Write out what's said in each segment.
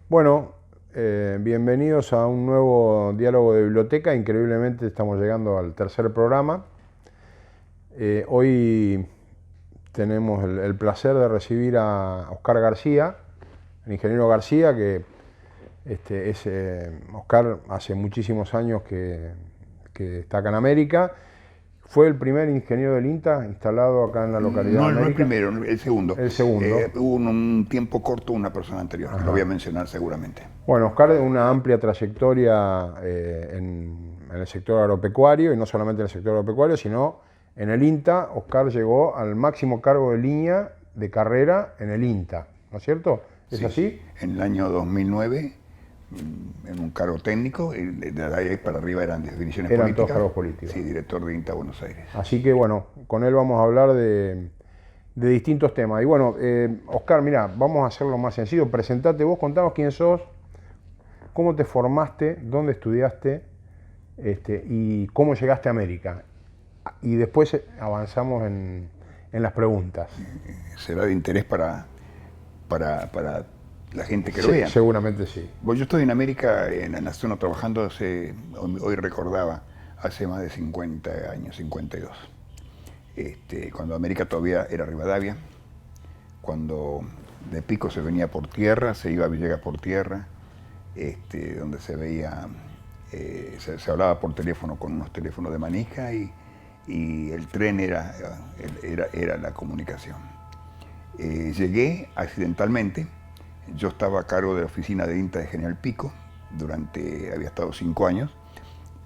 Bueno, bienvenidos a un nuevo diálogo de biblioteca. Increíblemente estamos llegando al tercer programa. Hoy tenemos el placer de recibir a Oscar García, el ingeniero García, que Oscar hace muchísimos años que está acá en América. Fue el primer ingeniero del INTA instalado acá en la localidad No, de no el América. primero, el segundo. El segundo. Hubo un tiempo corto una persona anterior, que Ajá. lo voy a mencionar seguramente. Bueno, Oscar tiene una amplia trayectoria en el sector agropecuario, y no solamente en el sector agropecuario, sino en el INTA. Oscar llegó al máximo cargo de línea de carrera en el INTA, ¿no es cierto? ¿Es Sí, así? en el año 2009, en un cargo técnico, de ahí para arriba eran definiciones Eran políticas. todos cargos políticos. Sí, director de INTA Buenos Aires. Así que bueno, con él vamos a hablar de distintos temas. Y bueno, Oscar, mira, vamos a hacerlo más sencillo. Presentate vos, contanos quién sos, cómo te formaste, dónde estudiaste y cómo llegaste a América. Y después avanzamos en las preguntas. Será de interés para la gente que lo Sí, vea. seguramente sí. Bueno, yo estoy en América, en la zona, trabajando hoy recordaba, hace más de 50 años, 52. Cuando América todavía era Rivadavia, cuando de Pico se venía por tierra, se iba a Villegas por tierra, donde se veía, se hablaba por teléfono con unos teléfonos de manija y el tren era la comunicación. Llegué accidentalmente. Yo estaba a cargo de la oficina de INTA de General Pico, había estado 5 años,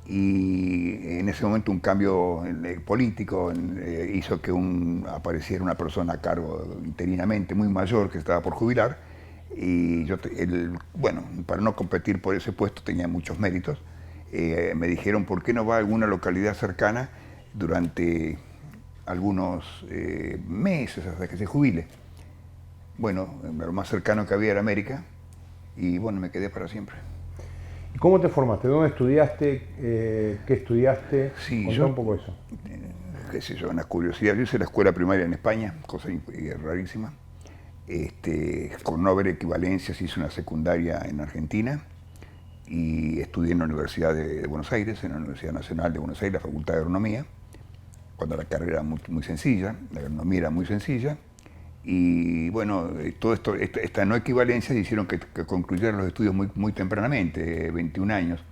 y en ese momento un cambio político hizo que apareciera una persona a cargo interinamente, muy mayor, que estaba por jubilar, y bueno, para no competir por ese puesto tenía muchos méritos. Me dijeron, ¿por qué no va a alguna localidad cercana durante algunos meses hasta que se jubile? Bueno, lo más cercano que había era América, y bueno, me quedé para siempre. ¿Y cómo te formaste? ¿Dónde estudiaste? ¿Qué estudiaste? Sí, Contá un poco eso. Qué sé yo, una curiosidad. Yo hice la escuela primaria en España, cosa rarísima. Con no haber equivalencias, hice una secundaria en Argentina y estudié en la Universidad de Buenos Aires, en la Universidad Nacional de Buenos Aires, la Facultad de Agronomía, cuando la carrera era muy sencilla, la agronomía era muy sencilla. Y bueno, todo esto, esta no equivalencia hicieron que concluyera los estudios muy tempranamente, 21 años.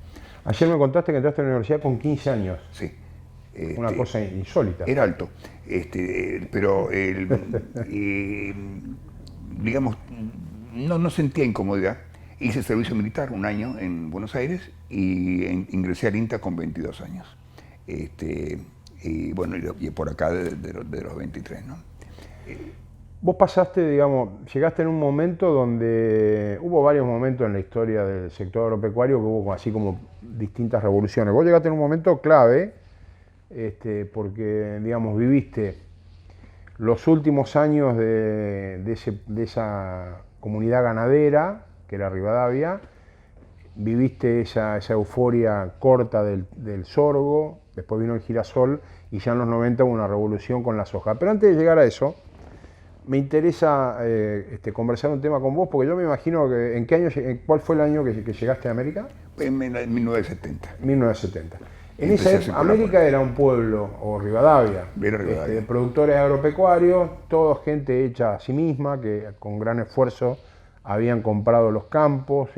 Ayer me contaste que entraste a la universidad con 15 años. Sí. Una cosa insólita. Era alto, pero digamos, no sentía incomodidad. Hice servicio militar un año en Buenos Aires y ingresé al INTA con 22 años. Y bueno, y por acá de los 23, ¿no? Vos pasaste, digamos, llegaste en un momento donde hubo varios momentos en la historia del sector agropecuario que hubo así como distintas revoluciones. Vos llegaste en un momento clave, porque, digamos, viviste los últimos años de esa comunidad ganadera, que era Rivadavia, viviste esa euforia corta del sorgo, después vino el girasol y ya en los 90 hubo una revolución con la soja. Pero antes de llegar a eso, me interesa conversar un tema con vos, porque yo me imagino que ¿cuál fue el año que llegaste a América? En 1970. 1970. En esa época, América era un pueblo, o Rivadavia, de productores agropecuarios, toda gente hecha a sí misma, que con gran esfuerzo habían comprado los campos,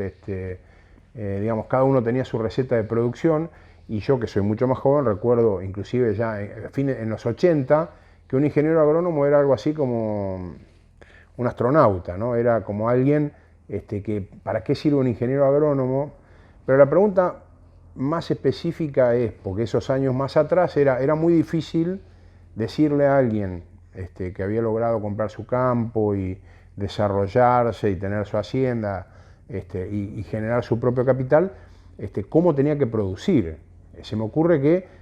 digamos, cada uno tenía su receta de producción, y yo, que soy mucho más joven, recuerdo inclusive ya en los 80, que un ingeniero agrónomo era algo así como un astronauta, ¿no? Era como alguien que, ¿para qué sirve un ingeniero agrónomo? Pero la pregunta más específica es, porque esos años más atrás era muy difícil decirle a alguien que había logrado comprar su campo y desarrollarse y tener su hacienda y generar su propio capital, cómo tenía que producir. Se me ocurre que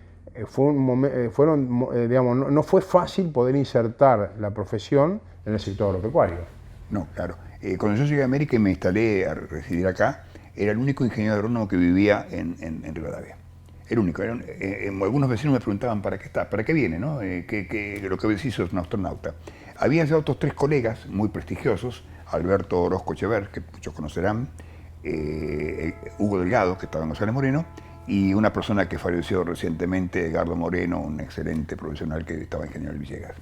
no fue fácil poder insertar la profesión en el sector agropecuario. No, claro. Cuando yo llegué a América y me instalé a residir acá, era el único ingeniero agrónomo que vivía en Rivadavia. El único. Algunos vecinos me preguntaban ¿para qué está? ¿Para qué viene? ¿No? Lo que decís sos un astronauta. Había ya otros 3 colegas muy prestigiosos, Alberto Orozco Echever, que muchos conocerán, Hugo Delgado, que estaba en González Moreno, y una persona que falleció recientemente, Edgardo Moreno, un excelente profesional que estaba en General Villegas.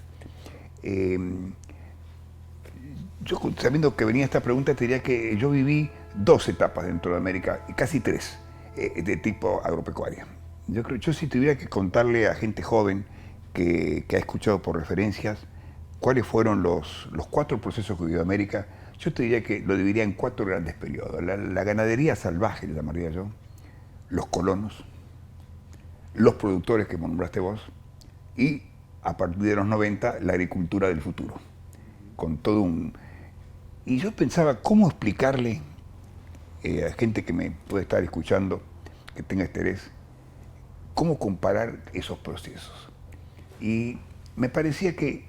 Yo, sabiendo que venía esta pregunta, te diría que yo viví 2 etapas dentro de América, y casi 3, de tipo agropecuaria. Yo si tuviera que contarle a gente joven que ha escuchado por referencias cuáles fueron los 4 procesos que vivió América, yo te diría que lo dividiría en 4 grandes periodos. La ganadería salvaje, le llamaría yo, los colonos, los productores que nombraste vos, y a partir de los 90, la agricultura del futuro, con todo un... Y yo pensaba, ¿cómo explicarle a gente que me puede estar escuchando, que tenga interés, cómo comparar esos procesos? Y me parecía que,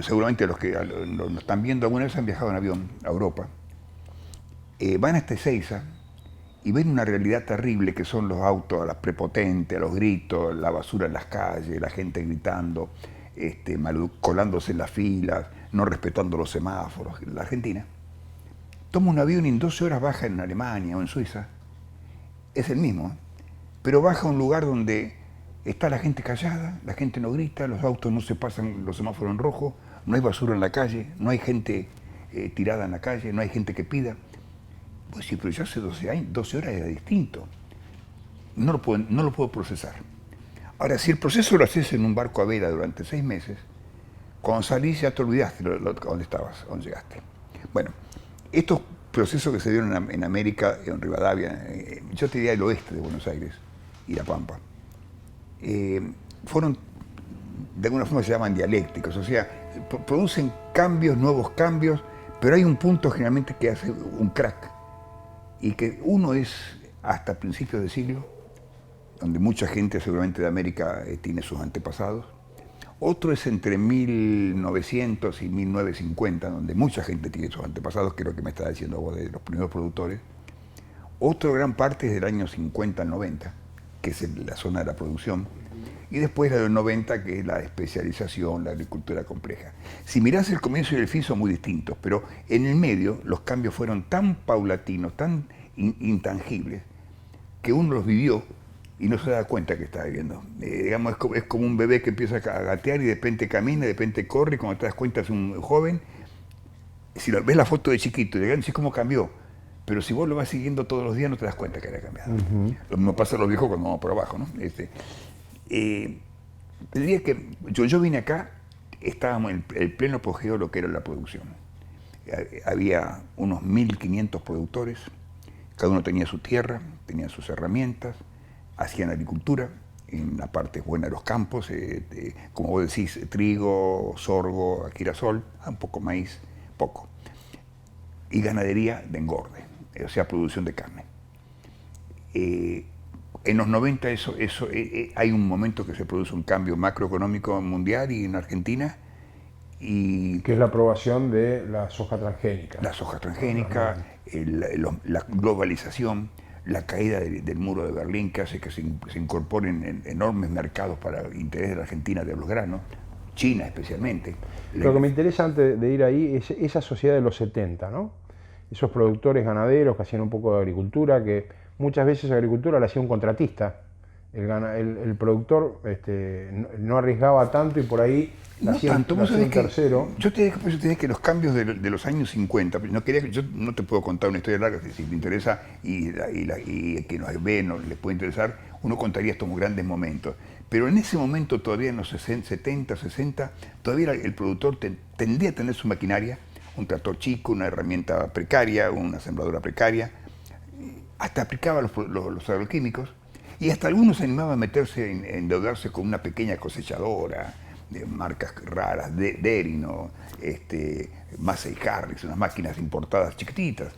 seguramente los que lo están viendo alguna vez han viajado en avión a Europa, van a Ezeiza y ven una realidad terrible que son los autos, las prepotentes, los gritos, la basura en las calles, la gente gritando, colándose en las filas, no respetando los semáforos. La Argentina toma un avión y en 12 horas baja en Alemania o en Suiza. Es el mismo, pero baja a un lugar donde está la gente callada, la gente no grita, los autos no se pasan los semáforos en rojo, no hay basura en la calle, no hay gente tirada en la calle, no hay gente que pida. Pues sí, pero yo hace 12 horas era distinto. No lo puedo procesar. Ahora, si el proceso lo haces en un barco a vela durante 6 meses, cuando salís ya te olvidaste dónde estabas, dónde llegaste. Bueno, estos procesos que se dieron en América, en Rivadavia, yo te diría el oeste de Buenos Aires y La Pampa, fueron, de alguna forma se llaman dialécticos, o sea, producen cambios, nuevos cambios, pero hay un punto generalmente que hace un crack, y que uno es hasta principios de siglo, donde mucha gente seguramente de América tiene sus antepasados. Otro es entre 1900 y 1950, donde mucha gente tiene sus antepasados, que es lo que me está diciendo vos de los primeros productores. Otra gran parte es del año 50 al 90, que es la zona de la producción. Y después la del 90, que es la especialización, la agricultura compleja. Si mirás el comienzo y el fin son muy distintos, pero en el medio los cambios fueron tan paulatinos, tan intangibles, que uno los vivió y no se da cuenta que está viviendo. Digamos, es como un bebé que empieza a gatear y de repente camina, de repente corre, y cuando te das cuenta es un joven. Si ves la foto de chiquito y de grande, sí cómo cambió. Pero si vos lo vas siguiendo todos los días, no te das cuenta que era cambiado. Lo mismo pasa a los viejos cuando vamos por abajo, ¿no? Te diría que yo vine acá, estábamos en el pleno apogeo de lo que era la producción. Había unos 1.500 productores, cada uno tenía su tierra, tenía sus herramientas, hacían agricultura, en la parte buena de los campos, como vos decís, trigo, sorgo, girasol, un poco maíz, poco. Y ganadería de engorde, o sea, producción de carne. En los 90 hay un momento que se produce un cambio macroeconómico mundial y en Argentina. Que es la aprobación de la soja transgénica. La soja transgénica, la globalización, la caída del muro de Berlín, que hace que se incorporen enormes mercados para el interés de la Argentina de los granos, China especialmente. Lo que me interesa antes de ir ahí es esa sociedad de los 70, ¿no? Esos productores ganaderos que hacían un poco de agricultura, que muchas veces agricultura la hacía un contratista. El productor no arriesgaba tanto y por ahí no hacía tanto, un tercero. Yo te dije que los cambios de los años 50, yo no te puedo contar una historia larga, si te interesa y que nos ve no les puede interesar, uno contaría estos grandes momentos. Pero en ese momento, todavía en los 70, 60, todavía el productor tendría a tener su maquinaria, un tractor chico, una herramienta precaria, una sembradora precaria, hasta aplicaba los agroquímicos, y hasta algunos se animaban a meterse, endeudarse con una pequeña cosechadora, de marcas raras, Derino, Massey Harris, unas máquinas importadas chiquititas.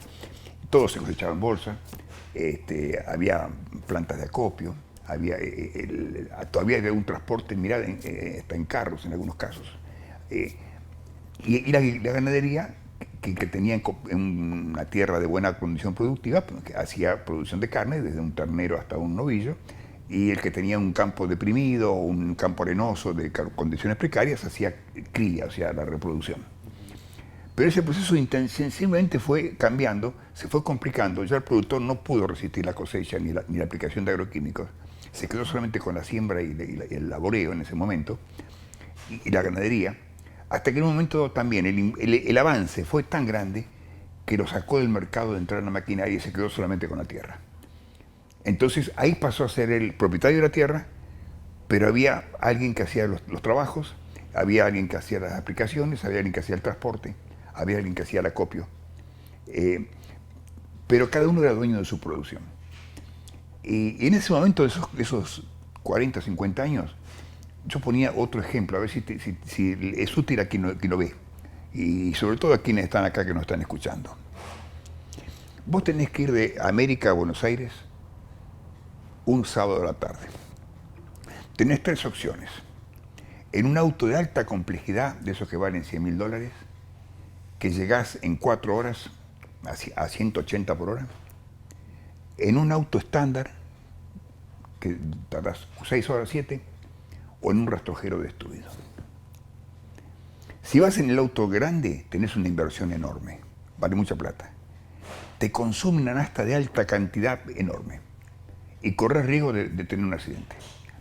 Todo se cosechaba en bolsa, había plantas de acopio, todavía había un transporte, mirá, hasta en carros en algunos casos. Y la ganadería, que tenía una tierra de buena condición productiva, que hacía producción de carne, desde un ternero hasta un novillo, y el que tenía un campo deprimido o un campo arenoso de condiciones precarias hacía cría, o sea, la reproducción. Pero ese proceso sensiblemente fue cambiando, se fue complicando. Ya el productor no pudo resistir la cosecha ni la aplicación de agroquímicos. Se quedó solamente con la siembra y el laboreo en ese momento, y la ganadería, hasta que en un momento también el avance fue tan grande que lo sacó del mercado de entrar en la maquinaria y se quedó solamente con la tierra. Entonces ahí pasó a ser el propietario de la tierra, pero había alguien que hacía los trabajos, había alguien que hacía las aplicaciones, había alguien que hacía el transporte, había alguien que hacía el acopio, pero cada uno era dueño de su producción. Y en ese momento, esos 40, 50 años, yo ponía otro ejemplo, a ver si es útil a quien lo ve, y sobre todo a quienes están acá que nos están escuchando. Vos tenés que ir de América a Buenos Aires un sábado a la tarde. Tenés 3 opciones. En un auto de alta complejidad, de esos que valen $100.000, que llegás en 4 horas a 180 por hora. En un auto estándar, que tardás 6 horas, 7, o en un rastrojero destruido. Si vas en el auto grande, tenés una inversión enorme, vale mucha plata. Te consume una nafta de alta cantidad enorme y corres riesgo de tener un accidente,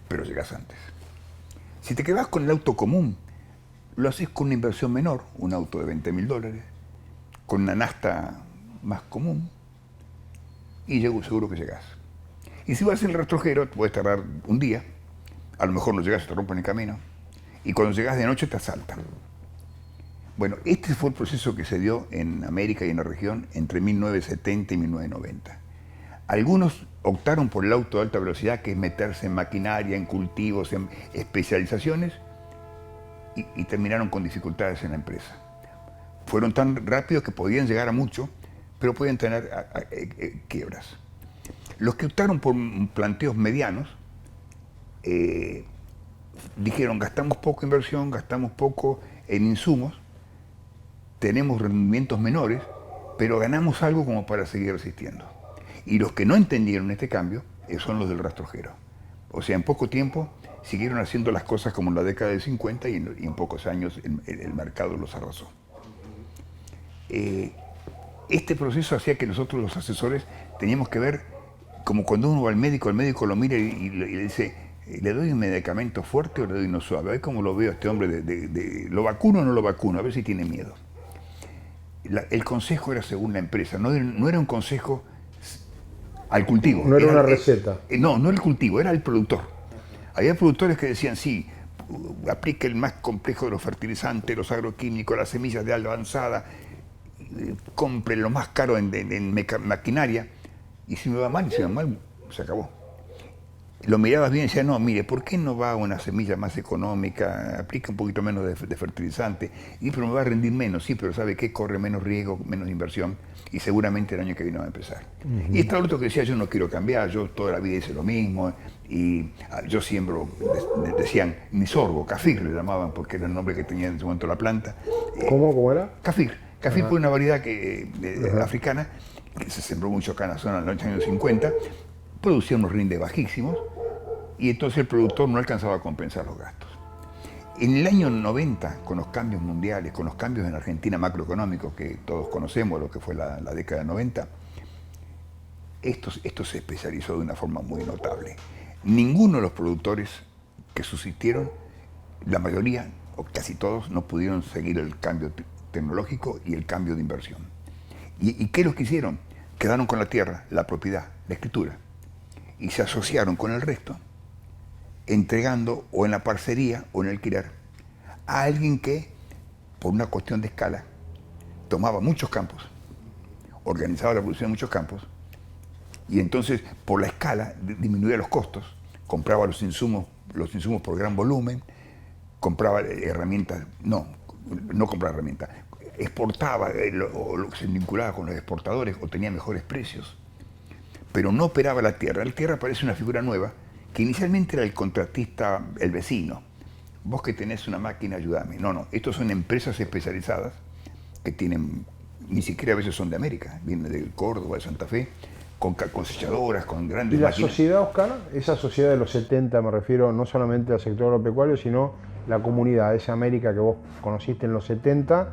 pero llegás antes. Si te quedás con el auto común, lo haces con una inversión menor, un auto de $20.000, con una nafta más común, y seguro que llegás. Y si vas en el rastrojero, puedes tardar un día, a lo mejor no llegás, te rompen el camino, y cuando llegás de noche te asaltan. Bueno, este fue el proceso que se dio en América y en la región entre 1970 y 1990. Algunos optaron por el auto de alta velocidad, que es meterse en maquinaria, en cultivos, en especializaciones, y terminaron con dificultades en la empresa. Fueron tan rápidos que podían llegar a mucho, pero podían tener quiebras. Los que optaron por planteos medianos dijeron: gastamos poco en inversión, gastamos poco en insumos, tenemos rendimientos menores, pero ganamos algo como para seguir resistiendo. Y los que no entendieron este cambio son los del rastrojero. O sea, en poco tiempo siguieron haciendo las cosas como en la década del 50 y en pocos años el mercado los arrasó. Este proceso hacía que nosotros, los asesores, teníamos que ver, como cuando uno va al médico, el médico lo mira y le dice: ¿le doy un medicamento fuerte o le doy uno suave? A ver cómo lo veo a este hombre, ¿lo vacuno o no lo vacuno? A ver si tiene miedo. El consejo era según la empresa, no era un consejo al cultivo. No era una receta. No era el cultivo, era el productor. Había productores que decían: sí, aplique el más complejo de los fertilizantes, los agroquímicos, las semillas de alta avanzada, compre lo más caro en maquinaria, y si me va mal, se acabó. Lo mirabas bien y decías: no, mire, ¿por qué no va a una semilla más económica? Aplica un poquito menos de fertilizante, y pero me va a rendir menos, sí, pero ¿sabe qué? Corre menos riesgo, menos inversión, y seguramente el año que viene va a empezar. Y estaba otro que decía: yo no quiero cambiar, yo toda la vida hice lo mismo, y yo siembro, decían, mi sorgo, kafir le llamaban, porque era el nombre que tenía en ese momento la planta. ¿Cómo era? Kafir fue una variedad africana, que se sembró mucho acá en la zona en los años 50, producía unos rindes bajísimos, y entonces el productor no alcanzaba a compensar los gastos. En el año 90, con los cambios mundiales, con los cambios en Argentina macroeconómicos que todos conocemos, lo que fue la década del 90, esto se especializó de una forma muy notable. Ninguno de los productores que subsistieron, la mayoría, o casi todos, no pudieron seguir el cambio tecnológico y el cambio de inversión. ¿Y qué es lo que hicieron? Quedaron con la tierra, la propiedad, la escritura, y se asociaron con el resto, entregando o en la parcería o en el alquiler a alguien que, por una cuestión de escala, tomaba muchos campos, organizaba la producción en muchos campos, y entonces por la escala disminuía los costos, compraba los insumos por gran volumen, compraba herramientas, no compraba herramientas, exportaba o lo que se vinculaba con los exportadores o tenía mejores precios, pero no operaba la tierra. La tierra parece una figura nueva, que inicialmente era el contratista, el vecino. Vos que tenés una máquina, ayúdame. No, estos son empresas especializadas que tienen, ni siquiera a veces son de América, vienen de Córdoba, de Santa Fe, con cosechadoras, con grandes máquinas. ¿Y la máquinas. sociedad, Oscar? Esa sociedad de los 70, me refiero no solamente al sector agropecuario, sino la comunidad, esa América que vos conociste en los 70,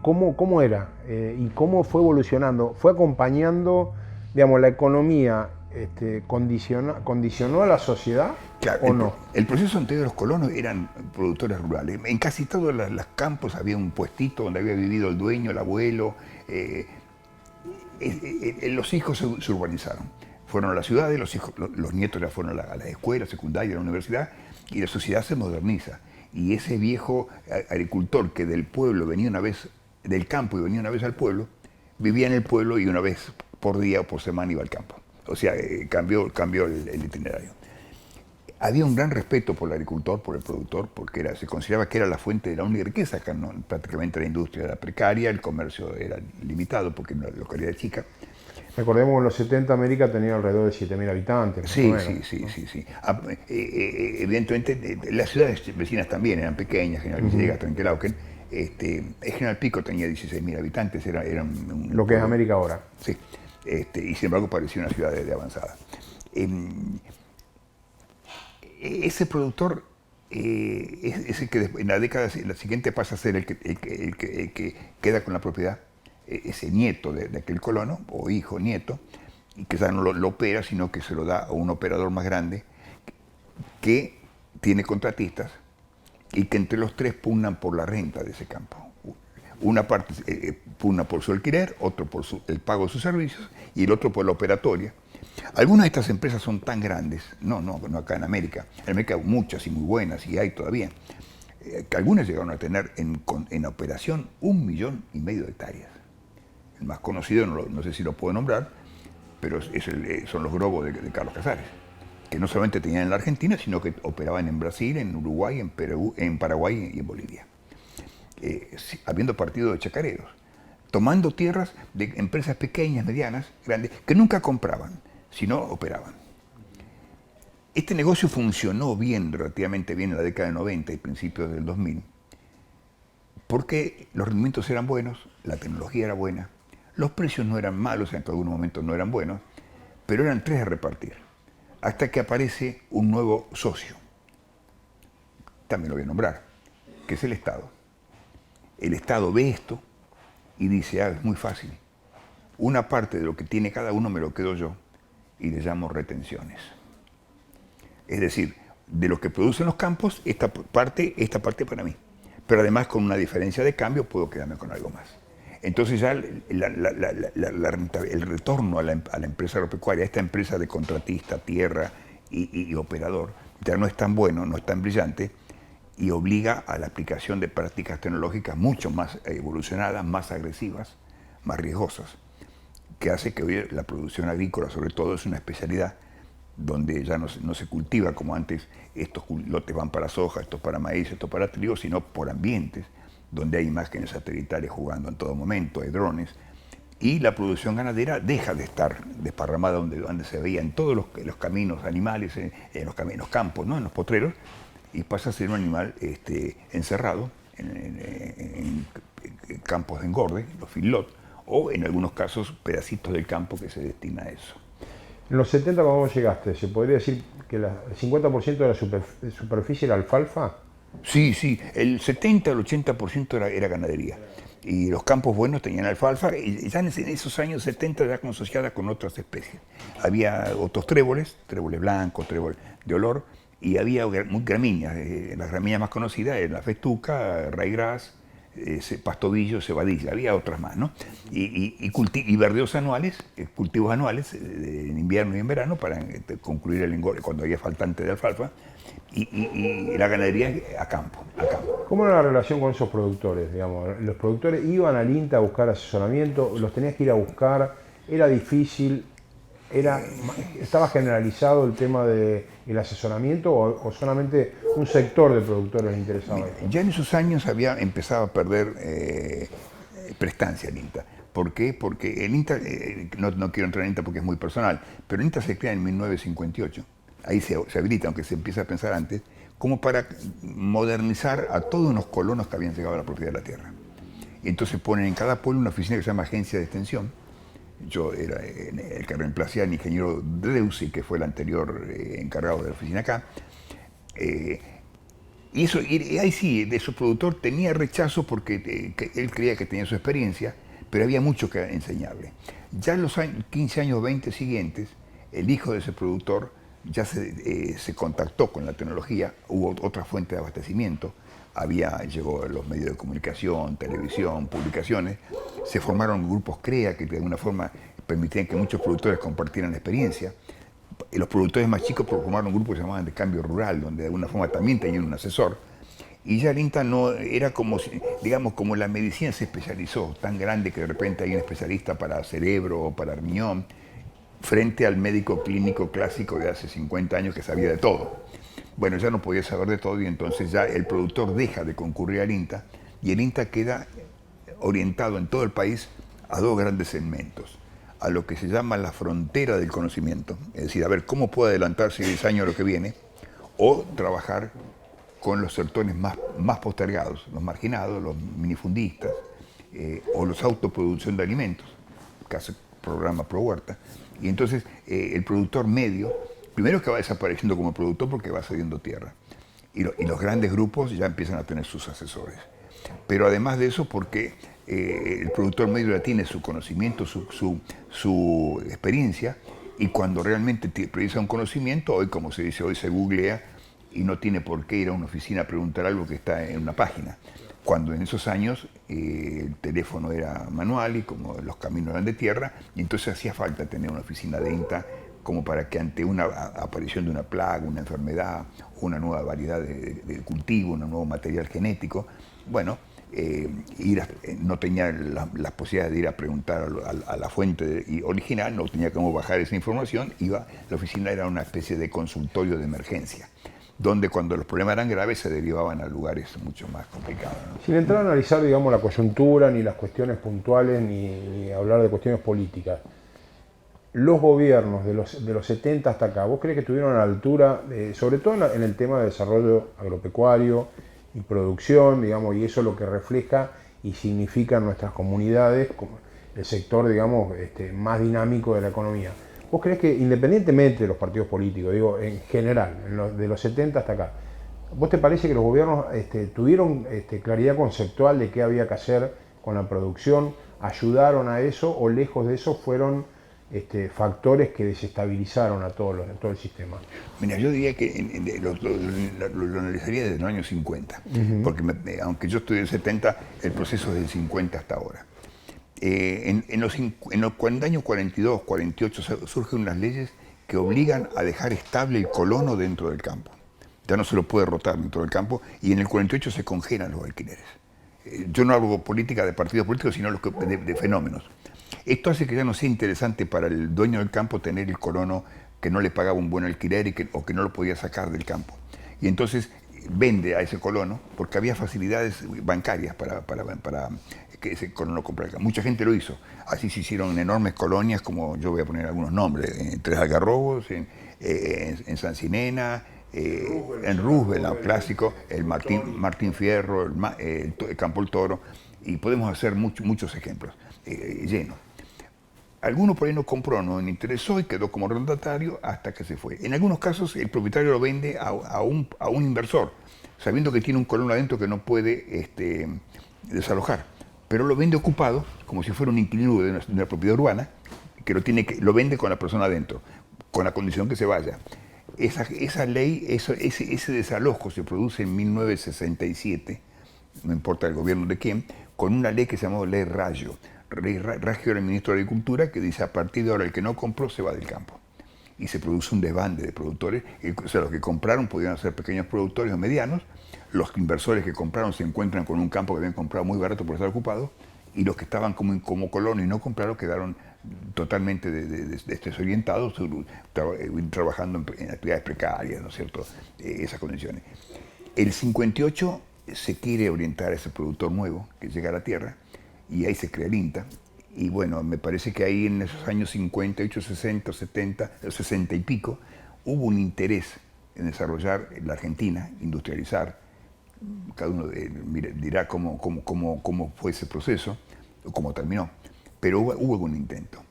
¿Cómo era? ¿Y cómo fue evolucionando? ¿Fue acompañando, digamos, la economía condicionó a la sociedad claro, o no? El proceso anterior de los colonos eran productores rurales. En casi todos los campos había un puestito donde había vivido el dueño, el abuelo. Los hijos se urbanizaron. Fueron a las ciudades, los nietos ya fueron a la escuela secundaria, a la universidad, y la sociedad se moderniza. Y ese viejo agricultor que del pueblo venía una vez, del campo y venía una vez al pueblo, vivía en el pueblo y una vez por día o por semana iba al campo. O sea, cambió el itinerario. Había un gran respeto por el agricultor, por el productor, porque se consideraba que era la fuente de la única riqueza. Acá no, prácticamente la industria era precaria, el comercio era limitado porque era una localidad chica. Recordemos que en los 70 América tenía alrededor de 7.000 habitantes. Sí, ¿no? sí. Evidentemente las ciudades vecinas también eran pequeñas, General Villegas, Trenquelauquen. General Pico tenía 16.000 habitantes, era lo que es América ahora. Sí, y sin embargo parecía una ciudad de avanzada. Ese productor es el que en la década siguiente pasa a ser el que queda con la propiedad, ese nieto de aquel colono, o hijo, nieto, y que ya no lo opera, sino que se lo da a un operador más grande que tiene contratistas y que entre los tres pugnan por la renta de ese campo. Una parte pugna por su alquiler, otro por el pago de sus servicios y el otro por la operatoria. Algunas de estas empresas son tan grandes, no acá en América. En América hay muchas y muy buenas, y hay todavía, que algunas llegaron a tener en operación 1,5 millones de hectáreas. El más conocido, no sé si lo puedo nombrar, pero son los Grobos de Carlos Casares, que no solamente tenían en la Argentina, sino que operaban en Brasil, en Uruguay, en Perú, en Paraguay y en Bolivia. Habiendo partido de chacareros, tomando tierras de empresas pequeñas, medianas, grandes, que nunca compraban, sino operaban. Este negocio funcionó relativamente bien en la década del 90 y principios del 2000, porque los rendimientos eran buenos, la tecnología era buena, los precios no eran malos, en algunos momentos no eran buenos, pero eran tres a repartir, hasta que aparece un nuevo socio, también lo voy a nombrar, que es el Estado. El Estado ve esto y dice, es muy fácil, una parte de lo que tiene cada uno me lo quedo yo, y le llamo retenciones. Es decir, de lo que producen los campos, esta parte para mí. Pero además con una diferencia de cambio puedo quedarme con algo más. Entonces ya el retorno a la empresa agropecuaria, a esta empresa de contratista, tierra y operador, ya no es tan bueno, no es tan brillante, y obliga a la aplicación de prácticas tecnológicas mucho más evolucionadas, más agresivas, más riesgosas, que hace que hoy la producción agrícola, sobre todo, es una especialidad donde ya no se cultiva como antes, estos lotes van para soja, estos para maíz, estos para trigo, sino por ambientes, donde hay imágenes satelitales jugando en todo momento, hay drones, y la producción ganadera deja de estar desparramada donde se veía en todos los caminos animales, en los campos, ¿no? En los potreros, y pasa a ser un animal encerrado en campos de engorde, los feedlot, o en algunos casos pedacitos del campo que se destina a eso. En los 70 cuando vos llegaste, ¿se podría decir que el 50% de la superficie era alfalfa? Sí, el 70 al 80% era ganadería. Y los campos buenos tenían alfalfa, y ya en esos años 70 ya asociada con otras especies. Había otros tréboles blancos, trébol de olor, y había gramíneas. Las gramíneas más conocidas eran la festuca, raigras, pastobillo, cebadilla, había otras más, ¿no? Y verdeos anuales, cultivos anuales, en invierno y en verano, para concluir el engorde cuando había faltante de alfalfa, y la ganadería a campo. ¿Cómo era la relación con esos productores? Digamos, los productores iban al INTA a buscar asesoramiento, los tenías que ir a buscar, era difícil, estaba generalizado el tema del asesoramiento o solamente un sector de productores les interesaba esto? Ya en esos años había empezado a perder prestancia el INTA. ¿Por qué? Porque el INTA, no quiero entrar en el INTA porque es muy personal, pero el INTA se crea en 1958. Ahí se habilita, aunque se empieza a pensar antes, como para modernizar a todos los colonos que habían llegado a la propiedad de la tierra. Y entonces ponen en cada pueblo una oficina que se llama Agencia de Extensión. Yo era el que reemplacé al ingeniero Dreusi, que fue el anterior encargado de la oficina acá. y ahí sí, de su productor tenía rechazo porque que él creía que tenía su experiencia, pero había mucho que enseñarle. Ya en los 15 años, 20 siguientes, el hijo de ese productor ya se contactó con la tecnología, hubo otra fuente de abastecimiento, llegó los medios de comunicación, televisión, publicaciones, se formaron grupos CREA que de alguna forma permitían que muchos productores compartieran la experiencia. Los productores más chicos formaron un grupo que se llamaban de Cambio Rural, donde de alguna forma también tenían un asesor. Y ya el INTA no era como, digamos, como la medicina se especializó, tan grande que de repente hay un especialista para cerebro o para riñón, frente al médico clínico clásico de hace 50 años que sabía de todo. Bueno, ya no podía saber de todo y entonces ya el productor deja de concurrir al INTA y el INTA queda orientado en todo el país a dos grandes segmentos, a lo que se llama la frontera del conocimiento, es decir, a ver cómo puedo adelantarse 10 años a lo que viene, o trabajar con los sectores más postergados, los marginados, los minifundistas, o los autoproducción de alimentos, caso programa Pro Huerta. Y entonces el productor medio, primero que va desapareciendo como productor porque va cediendo tierra, y los grandes grupos ya empiezan a tener sus asesores. Pero además de eso, porque el productor medio ya tiene su conocimiento, su experiencia, y cuando realmente precisa un conocimiento, hoy como se dice, hoy se googlea y no tiene por qué ir a una oficina a preguntar algo que está en una página. Cuando en esos años el teléfono era manual y como los caminos eran de tierra, y entonces hacía falta tener una oficina de INTA como para que ante una aparición de una plaga, una enfermedad, una nueva variedad de cultivo, un nuevo material genético, bueno, no tenía las posibilidades de ir a preguntar a la fuente original, no tenía cómo bajar esa información, la oficina era una especie de consultorio de emergencia, donde cuando los problemas eran graves se derivaban a lugares mucho más complicados, ¿no? Sin entrar a analizar, digamos, la coyuntura, ni las cuestiones puntuales, ni hablar de cuestiones políticas, los gobiernos de los 70 hasta acá, ¿vos crees que estuvieron a la altura, sobre todo en el tema de desarrollo agropecuario y producción, digamos, y eso es lo que refleja y significa en nuestras comunidades, como el sector, digamos, más dinámico de la economía? ¿Vos crees que independientemente de los partidos políticos, digo, en general, de los 70 hasta acá, ¿vos te parece que los gobiernos tuvieron claridad conceptual de qué había que hacer con la producción, ayudaron a eso o lejos de eso fueron factores que desestabilizaron a todo el sistema? Mira, yo diría que lo analizaría desde los años 50, porque aunque yo estudié en el 70, el proceso es del 50 hasta ahora. En los años 42, 48 surgen unas leyes que obligan a dejar estable el colono dentro del campo. Ya no se lo puede rotar dentro del campo y en el 48 se congelan los alquileres. Yo no hablo política de partidos políticos, sino de fenómenos. Esto hace que ya no sea interesante para el dueño del campo tener el colono que no le pagaba un buen alquiler o que no lo podía sacar del campo. Y entonces vende a ese colono porque había facilidades bancarias para que ese colono comprara. Mucha gente lo hizo. Así se hicieron enormes colonias, como yo voy a poner algunos nombres, en Tres Algarrobos, en Sancinena, en Roosevelt, el clásico, el Martín Fierro, el Campo El Toro, y podemos hacer muchos ejemplos llenos. Alguno por ahí no compró, no le interesó y quedó como arrendatario hasta que se fue. En algunos casos el propietario lo vende a un inversor, sabiendo que tiene un colono adentro que no puede desalojar, pero lo vende ocupado, como si fuera un inquilino de una propiedad urbana, que lo vende con la persona adentro, con la condición que se vaya. Esa ley, ese desalojo se produce en 1967, no importa el gobierno de quién, con una ley que se llamó Ley Raggio. Raggio era el ministro de Agricultura, que dice: a partir de ahora el que no compró se va del campo. Y se produce un desbande de productores. O sea, los que compraron podían ser pequeños productores o medianos, los inversores que compraron se encuentran con un campo que habían comprado muy barato por estar ocupado, y los que estaban como colonos y no compraron quedaron totalmente desorientados, trabajando en actividades precarias, ¿no es cierto? Esas condiciones. El 58 se quiere orientar a ese productor nuevo que llega a la tierra, y ahí se crea el INTA. Y bueno, me parece que ahí en esos años 58, 60, 70, 60 y pico, hubo un interés en desarrollar la Argentina, industrializar. Cada uno dirá cómo fue ese proceso, o cómo terminó, pero hubo un intento.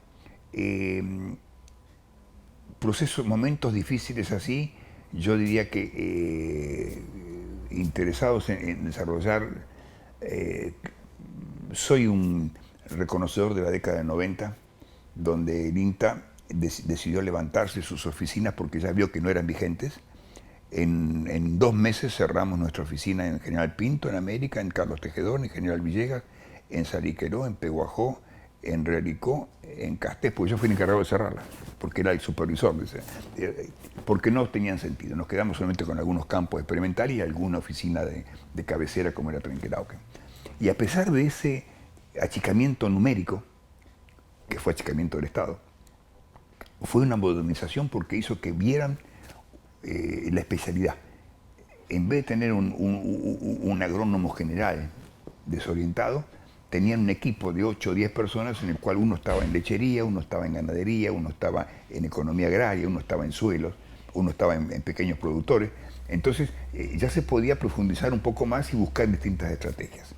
Momentos difíciles así, yo diría que interesados en desarrollar. Soy un reconocedor de la década de 90, donde el INTA decidió levantarse sus oficinas porque ya vio que no eran vigentes. En 2 meses cerramos nuestra oficina en General Pinto, en América, en Carlos Tejedor, en General Villegas, en Saliqueró, en Peguajó, en Realicó, en Castés, porque yo fui el encargado de cerrarla, porque era el supervisor, porque no tenían sentido. Nos quedamos solamente con algunos campos experimentales y alguna oficina de cabecera como era Trenquelauquen. Y a pesar de ese achicamiento numérico, que fue achicamiento del Estado, fue una modernización porque hizo que vieran la especialidad. En vez de tener un agrónomo general desorientado, tenían un equipo de 8 o 10 personas en el cual uno estaba en lechería, uno estaba en ganadería, uno estaba en economía agraria, uno estaba en suelos, uno estaba en pequeños productores. Entonces ya se podía profundizar un poco más y buscar distintas estrategias.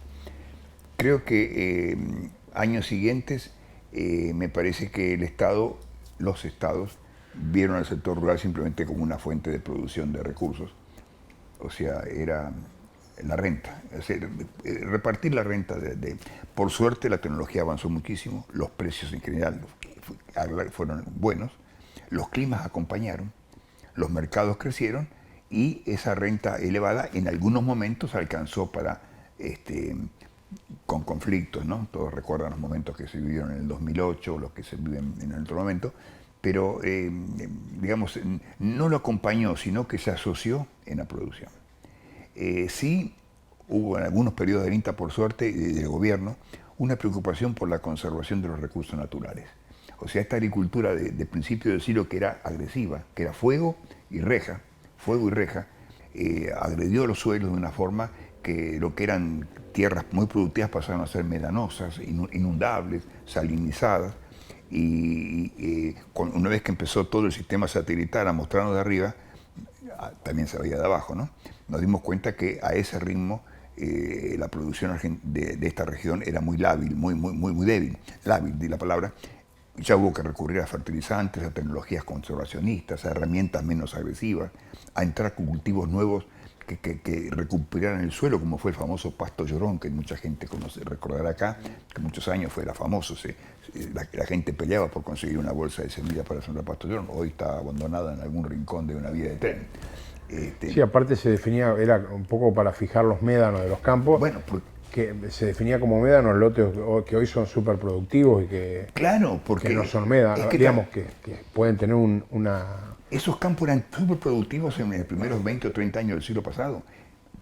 Creo que años siguientes me parece que los estados, vieron al sector rural simplemente como una fuente de producción de recursos. O sea, era la renta, es decir, repartir la renta. Por suerte la tecnología avanzó muchísimo, los precios en general fueron buenos, los climas acompañaron, los mercados crecieron y esa renta elevada en algunos momentos alcanzó para, con conflictos, ¿no? Todos recuerdan los momentos que se vivieron en el 2008, los que se viven en otro momento, pero digamos, no lo acompañó, sino que se asoció en la producción. Sí hubo en algunos periodos del INTA, por suerte, y del gobierno, una preocupación por la conservación de los recursos naturales. O sea, esta agricultura de principio del siglo que era agresiva, que era fuego y reja, agredió los suelos de una forma que lo que eran tierras muy productivas pasaron a ser medanosas, inundables, salinizadas, y una vez que empezó todo el sistema satelital a mostrarnos de arriba, también se veía de abajo, ¿no? Nos dimos cuenta que a ese ritmo la producción de esta región era muy lábil, muy débil, lábil de la palabra. Ya hubo que recurrir a fertilizantes, a tecnologías conservacionistas, a herramientas menos agresivas, a entrar con cultivos nuevos que recuperaran el suelo, como fue el famoso pasto llorón, que mucha gente recordará acá, que muchos años fue famoso. La gente peleaba por conseguir una bolsa de semillas para sembrar pasto llorón. Hoy está abandonada en algún rincón de una vía de tren. Sí, aparte se definía, era un poco para fijar los médanos de los campos, bueno, que se definía como médanos lotes que hoy son súper productivos y que, claro, porque que no son médanos, digamos que pueden tener una... Esos campos eran súper productivos en los primeros 20 o 30 años del siglo pasado,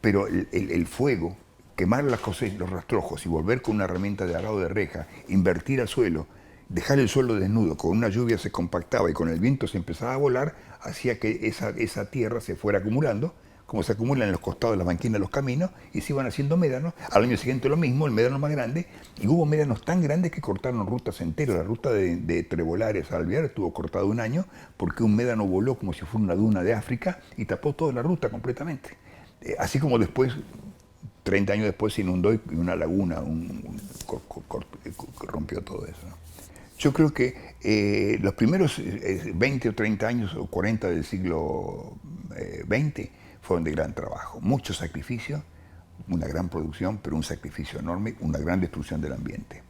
pero el fuego, quemar las cosechas, los rastrojos y volver con una herramienta de arado de reja, invertir al suelo, dejar el suelo desnudo, con una lluvia se compactaba y con el viento se empezaba a volar, hacía que esa tierra se fuera acumulando, como se acumulan en los costados de las banquinas de los caminos, y se iban haciendo médanos. Al año siguiente lo mismo, el médano más grande, y hubo médanos tan grandes que cortaron rutas enteras. La ruta de Trebolares a Alvear estuvo cortada 1 año porque un médano voló como si fuera una duna de África y tapó toda la ruta completamente. Así como después, 30 años después, se inundó y una laguna rompió todo eso, ¿no? Yo creo que los primeros 20 o 30 años o 40 del siglo XX fueron de gran trabajo, mucho sacrificio, una gran producción, pero un sacrificio enorme, una gran destrucción del ambiente.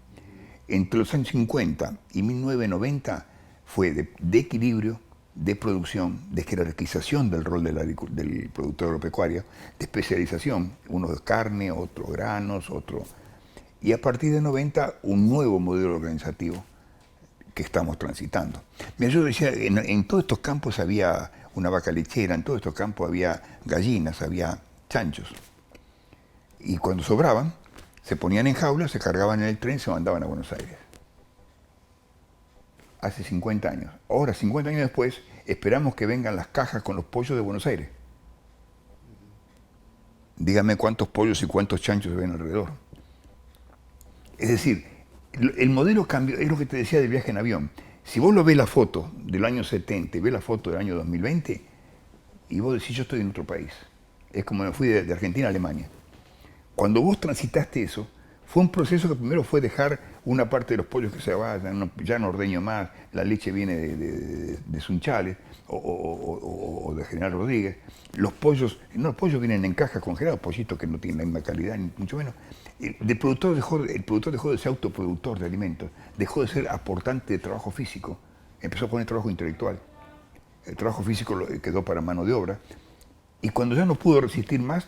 Entre los años 50 y 1990 fue de equilibrio, de producción, de jerarquización del rol del productor agropecuario, de especialización, uno de carne, otro granos, otro... Y a partir de 90, un nuevo modelo organizativo que estamos transitando. Yo decía, en todos estos campos había una vaca lechera, en todos estos campos había gallinas, había chanchos. Y cuando sobraban, se ponían en jaulas, se cargaban en el tren y se mandaban a Buenos Aires. Hace 50 años. Ahora, 50 años después, esperamos que vengan las cajas con los pollos de Buenos Aires. Dígame cuántos pollos y cuántos chanchos se ven alrededor. Es decir, el modelo cambió, es lo que te decía del viaje en avión. Si vos lo ves la foto del año 70 y ves la foto del año 2020, y vos decís, yo estoy en otro país. Es como me fui de Argentina a Alemania. Cuando vos transitaste eso, fue un proceso que primero fue dejar una parte de los pollos que se vayan, ya no ordeño más, la leche viene de Sunchales o de General Rodríguez. Los pollos vienen en cajas congelados, pollitos que no tienen la misma calidad, ni mucho menos. El productor dejó de ser autoproductor de alimentos, dejó de ser aportante de trabajo físico, empezó a poner trabajo intelectual. El trabajo físico quedó para mano de obra. Y cuando ya no pudo resistir más,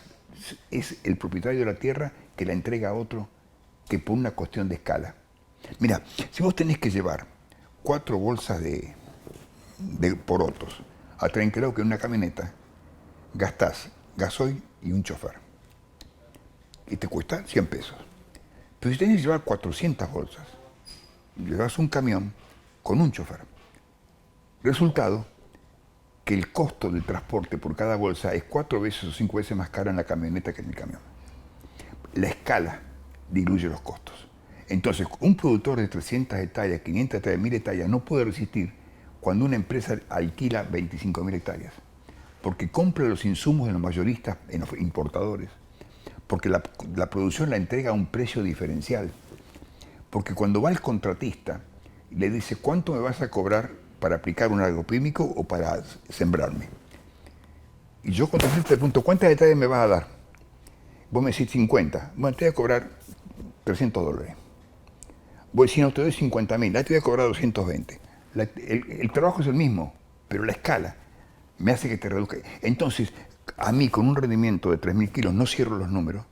es el propietario de la tierra que la entrega a otro, que por una cuestión de escala. Mira, si vos tenés que llevar 4 bolsas de porotos a Trenquelao, que en una camioneta, gastás gasoil y un chofer. Y te cuesta 100 pesos. Pero si tenés que llevar 400 bolsas, llevas un camión con un chofer. Resultado, que el costo del transporte por cada bolsa es 4 veces o 5 veces más caro en la camioneta que en el camión. La escala diluye los costos. Entonces, un productor de 300 hectáreas, 500 hectáreas, 1000 hectáreas, no puede resistir cuando una empresa alquila 25.000 hectáreas, porque compra los insumos en los mayoristas, en los importadores, porque la producción la entrega a un precio diferencial, porque cuando va el contratista le dice ¿cuánto me vas a cobrar para aplicar un agroquímico o para sembrarme? Y yo contratista te pregunto ¿cuántas hectáreas me vas a dar? Vos me decís 50, bueno, te voy a cobrar $300. Voy si no te doy 50.000, te voy a cobrar 220. El trabajo es el mismo, pero la escala me hace que te reduzca. Entonces, a mí con un rendimiento de 3.000 kilos no cierro los números,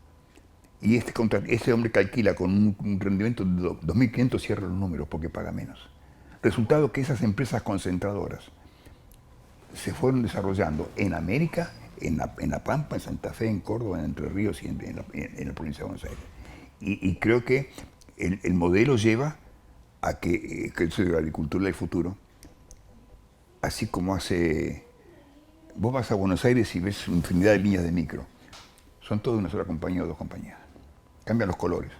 y este hombre que alquila con un rendimiento de 2.500 cierra los números porque paga menos. Resultado que esas empresas concentradoras se fueron desarrollando en América, en La Pampa, en Santa Fe, en Córdoba, en Entre Ríos y en la provincia de Buenos Aires. Y creo que el modelo lleva a que es la agricultura del futuro, así como vos vas a Buenos Aires y ves infinidad de líneas de micro, son todas una sola compañía o 2 compañías, cambian los colores.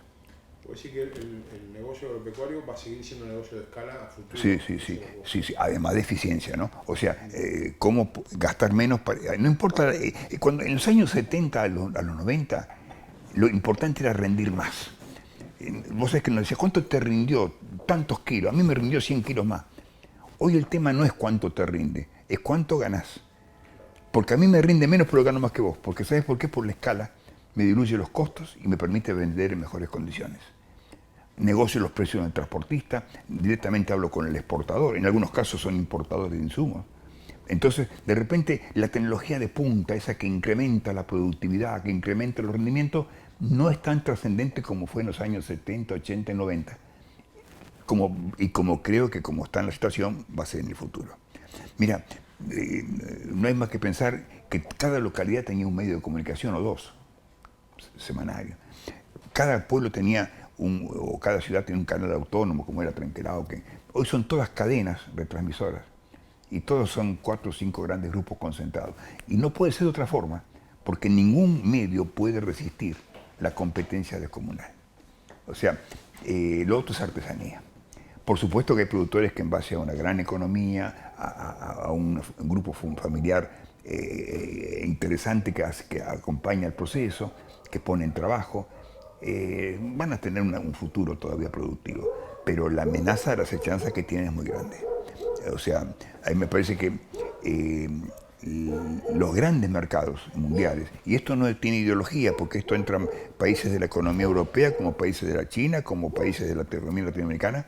¿Puede decir que el negocio agropecuario va a seguir siendo un negocio de escala a futuro? Sí, además de eficiencia, ¿no? O sea, cómo gastar menos, no importa, cuando en los años 70 a los 90, lo importante era rendir más. Vos sabés que nos decía, ¿cuánto te rindió? Tantos kilos, a mí me rindió 100 kilos más. Hoy el tema no es cuánto te rinde, es cuánto ganás. Porque a mí me rinde menos, pero gano más que vos. Porque ¿sabes por qué? Por la escala me diluye los costos y me permite vender en mejores condiciones. Negocio los precios del transportista, directamente hablo con el exportador, en algunos casos son importadores de insumos. Entonces, de repente, la tecnología de punta, esa que incrementa la productividad, que incrementa los rendimientos, no es tan trascendente como fue en los años 70, 80 y 90. Como creo que como está en la situación, va a ser en el futuro. Mira, no hay más que pensar que cada localidad tenía un medio de comunicación o 2 semanarios. Cada pueblo tenía o cada ciudad tenía un canal autónomo, como era Trenquelao, que hoy son todas cadenas retransmisoras. Y todos son 4 o 5 grandes grupos concentrados. Y no puede ser de otra forma, porque ningún medio puede resistir la competencia descomunal. O sea, lo otro es artesanía. Por supuesto que hay productores que en base a una gran economía, a un grupo familiar interesante que acompaña el proceso, que pone en trabajo, van a tener un futuro todavía productivo. Pero la amenaza de la acechanza que tienen es muy grande. O sea, a mí me parece que los grandes mercados mundiales, y esto no tiene ideología, porque esto entra en países de la economía europea, como países de la China, como países de la economía latinoamericana,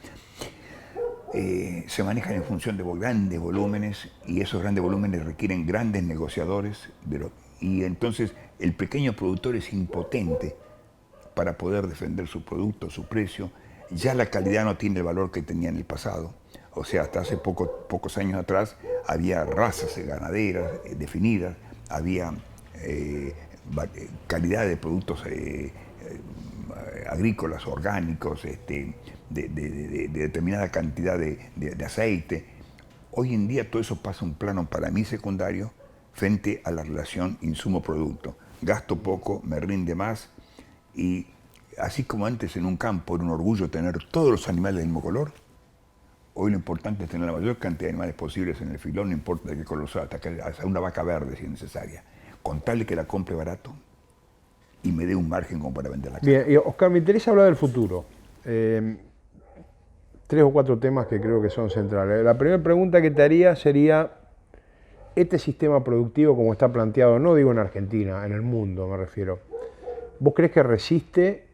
se manejan en función de grandes volúmenes, y esos grandes volúmenes requieren grandes negociadores, y entonces el pequeño productor es impotente para poder defender su producto, su precio. Ya la calidad no tiene el valor que tenía en el pasado. O sea, hasta hace pocos años atrás había razas ganaderas definidas, había calidad de productos agrícolas, orgánicos, de determinada cantidad de aceite. Hoy en día todo eso pasa a un plano para mí secundario frente a la relación insumo-producto. Gasto poco, me rinde más, y así como antes en un campo era un orgullo tener todos los animales del mismo color, hoy lo importante es tener la mayor cantidad de animales posibles en el filón, no importa de qué color sea, hasta una vaca verde si es necesaria, con tal de que la compre barato y me dé un margen como para venderla. Bien, y Oscar, me interesa hablar del futuro. 3 o 4 temas que creo que son centrales. La primera pregunta que te haría sería, este sistema productivo como está planteado, no digo en Argentina, en el mundo me refiero, ¿vos crees que resiste,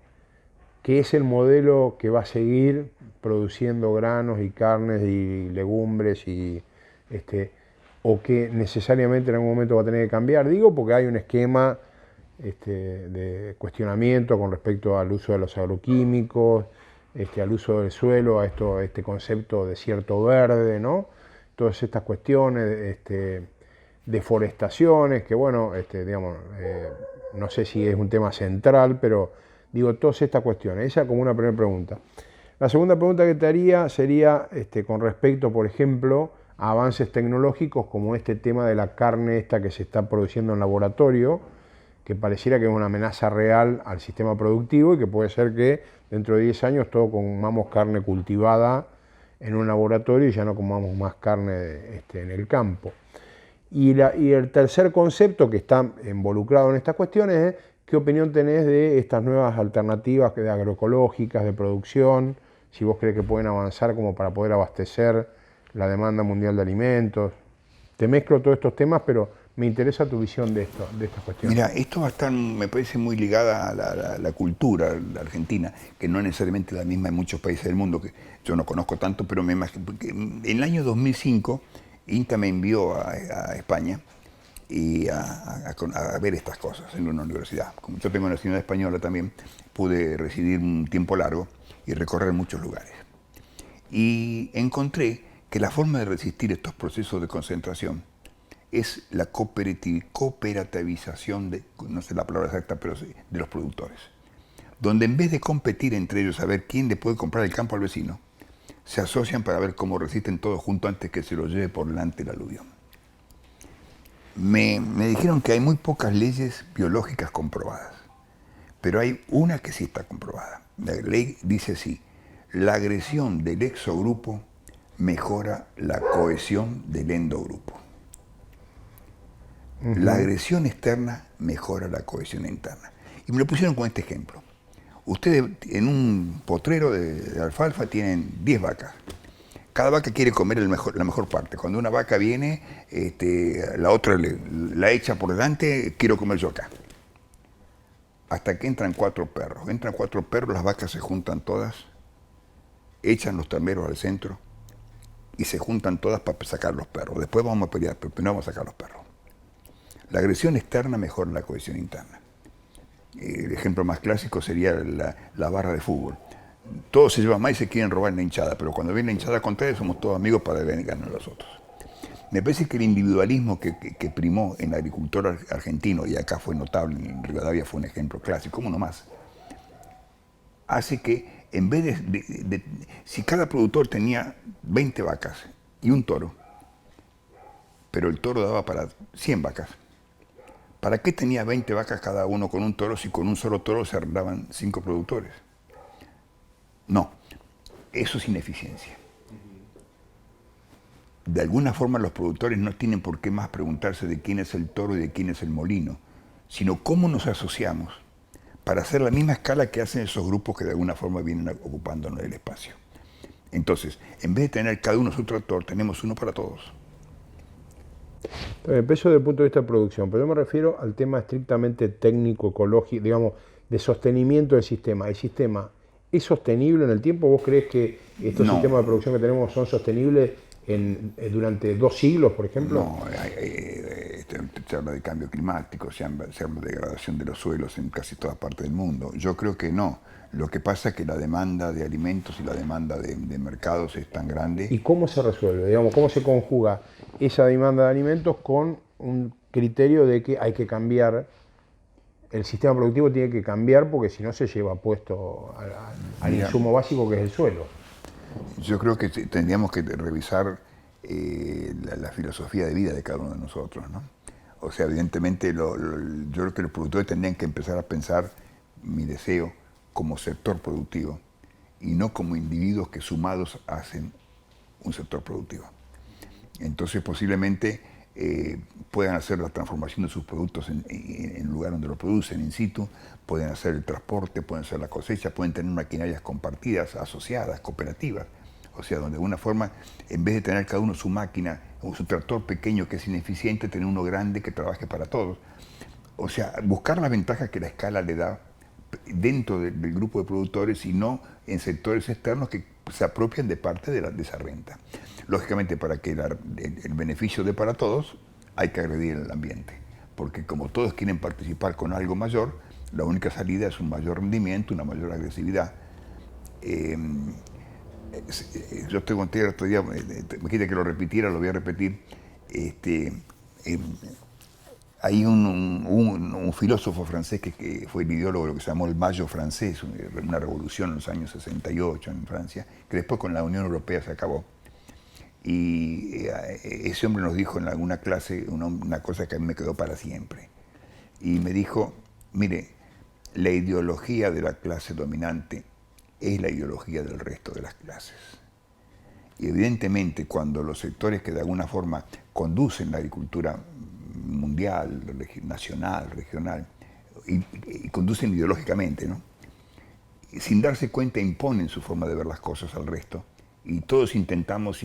que es el modelo que va a seguir produciendo granos y carnes y legumbres o que necesariamente en algún momento va a tener que cambiar? Digo porque hay un esquema de cuestionamiento con respecto al uso de los agroquímicos, al uso del suelo, a este concepto de desierto verde, ¿no? Todas estas cuestiones, deforestaciones, que bueno, digamos, no sé si es un tema central, pero digo, todas estas cuestiones. Esa como una primera pregunta. La segunda pregunta que te haría sería con respecto, por ejemplo, a avances tecnológicos como este tema de la carne esta que se está produciendo en laboratorio, que pareciera que es una amenaza real al sistema productivo y que puede ser que dentro de 10 años todos comamos carne cultivada en un laboratorio y ya no comamos más carne en el campo. Y el tercer concepto que está involucrado en estas cuestiones es qué opinión tenés de estas nuevas alternativas agroecológicas de producción, si vos crees que pueden avanzar como para poder abastecer la demanda mundial de alimentos. Te mezclo todos estos temas, pero me interesa tu visión de estas cuestiones. Mira, esto va a estar, me parece muy ligada a la cultura argentina, que no es necesariamente la misma en muchos países del mundo, que yo no conozco tanto, pero me imagino que en el año 2005 INTA me envió a España y a ver estas cosas en una universidad. Como yo tengo nacionalidad española también, pude residir un tiempo largo y recorrer muchos lugares. Y encontré que la forma de resistir estos procesos de concentración es la cooperativización, no sé la palabra exacta, pero sí, de los productores. Donde en vez de competir entre ellos a ver quién le puede comprar el campo al vecino, se asocian para ver cómo resisten todos juntos antes que se lo lleve por delante el aluvión. Me dijeron que hay muy pocas leyes biológicas comprobadas, pero hay una que sí está comprobada. La ley dice así: la agresión del exogrupo mejora la cohesión del endogrupo. La agresión externa mejora la cohesión interna. Y me lo pusieron con este ejemplo. Ustedes en un potrero de alfalfa tienen 10 vacas. Cada vaca quiere comer la mejor parte. Cuando una vaca viene, la otra la echa por delante, quiero comer yo acá. Hasta que entran 4 perros. Entran 4 perros, las vacas se juntan todas, echan los terneros al centro y se juntan todas para sacar los perros. Después vamos a pelear, pero no vamos a sacar los perros. La agresión externa mejora la cohesión interna. El ejemplo más clásico sería la barra de fútbol. Todos se llevan más y se quieren robar la hinchada, pero cuando viene la hinchada contraria somos todos amigos para vengarnos a los otros. Me parece que el individualismo que primó en el agricultor argentino, y acá fue notable, en Rivadavia fue un ejemplo clásico, como uno más, hace que en vez si cada productor tenía 20 vacas y un toro, pero el toro daba para 100 vacas, ¿para qué tenía 20 vacas cada uno con un toro si con un solo toro se arreglaban 5 productores? No, eso es ineficiencia. De alguna forma los productores no tienen por qué más preguntarse de quién es el toro y de quién es el molino, sino cómo nos asociamos para hacer la misma escala que hacen esos grupos que de alguna forma vienen ocupándonos el espacio. Entonces, en vez de tener cada uno su tractor, tenemos uno para todos. Eso desde el punto de vista de producción, pero yo me refiero al tema estrictamente técnico, ecológico, digamos, de sostenimiento del sistema. ¿El sistema es sostenible en el tiempo? ¿Vos crees que estos sistemas de producción que tenemos son sostenibles durante 2 siglos, por ejemplo? No, se habla de cambio climático, se habla de degradación de los suelos en casi toda parte del mundo. Yo creo que no. Lo que pasa es que la demanda de alimentos y la demanda de mercados es tan grande. ¿Y cómo se resuelve? Digamos, ¿cómo se conjuga esa demanda de alimentos con un criterio de que hay que cambiar? El sistema productivo tiene que cambiar porque si no se lleva puesto al insumo básico que es el suelo. Yo creo que tendríamos que revisar la filosofía de vida de cada uno de nosotros, ¿no? O sea, evidentemente yo creo que los productores tendrían que empezar a pensar, mi deseo, como sector productivo y no como individuos que sumados hacen un sector productivo. Entonces posiblemente puedan hacer la transformación de sus productos en el lugar donde lo producen, in situ, pueden hacer el transporte, pueden hacer la cosecha, pueden tener maquinarias compartidas, asociadas, cooperativas. O sea, donde de alguna forma, en vez de tener cada uno su máquina o su tractor pequeño que es ineficiente, tener uno grande que trabaje para todos. O sea, buscar las ventajas que la escala le da dentro del grupo de productores y no en sectores externos que se apropian de parte de esa renta. Lógicamente, para que el beneficio dé para todos, hay que agredir el ambiente, porque como todos quieren participar con algo mayor, la única salida es un mayor rendimiento, una mayor agresividad. Yo te conté el otro día, me dijiste que lo repitiera, lo voy a repetir. Hay un filósofo francés que fue el ideólogo de lo que se llamó el Mayo francés, una revolución en los años 68 en Francia, que después con la Unión Europea se acabó. Y ese hombre nos dijo en alguna clase una cosa que a mí me quedó para siempre. Y me dijo, mire, la ideología de la clase dominante es la ideología del resto de las clases. Y evidentemente cuando los sectores que de alguna forma conducen la agricultura mundial, nacional, regional, y conducen ideológicamente, ¿no? Sin darse cuenta imponen su forma de ver las cosas al resto. Y todos intentamos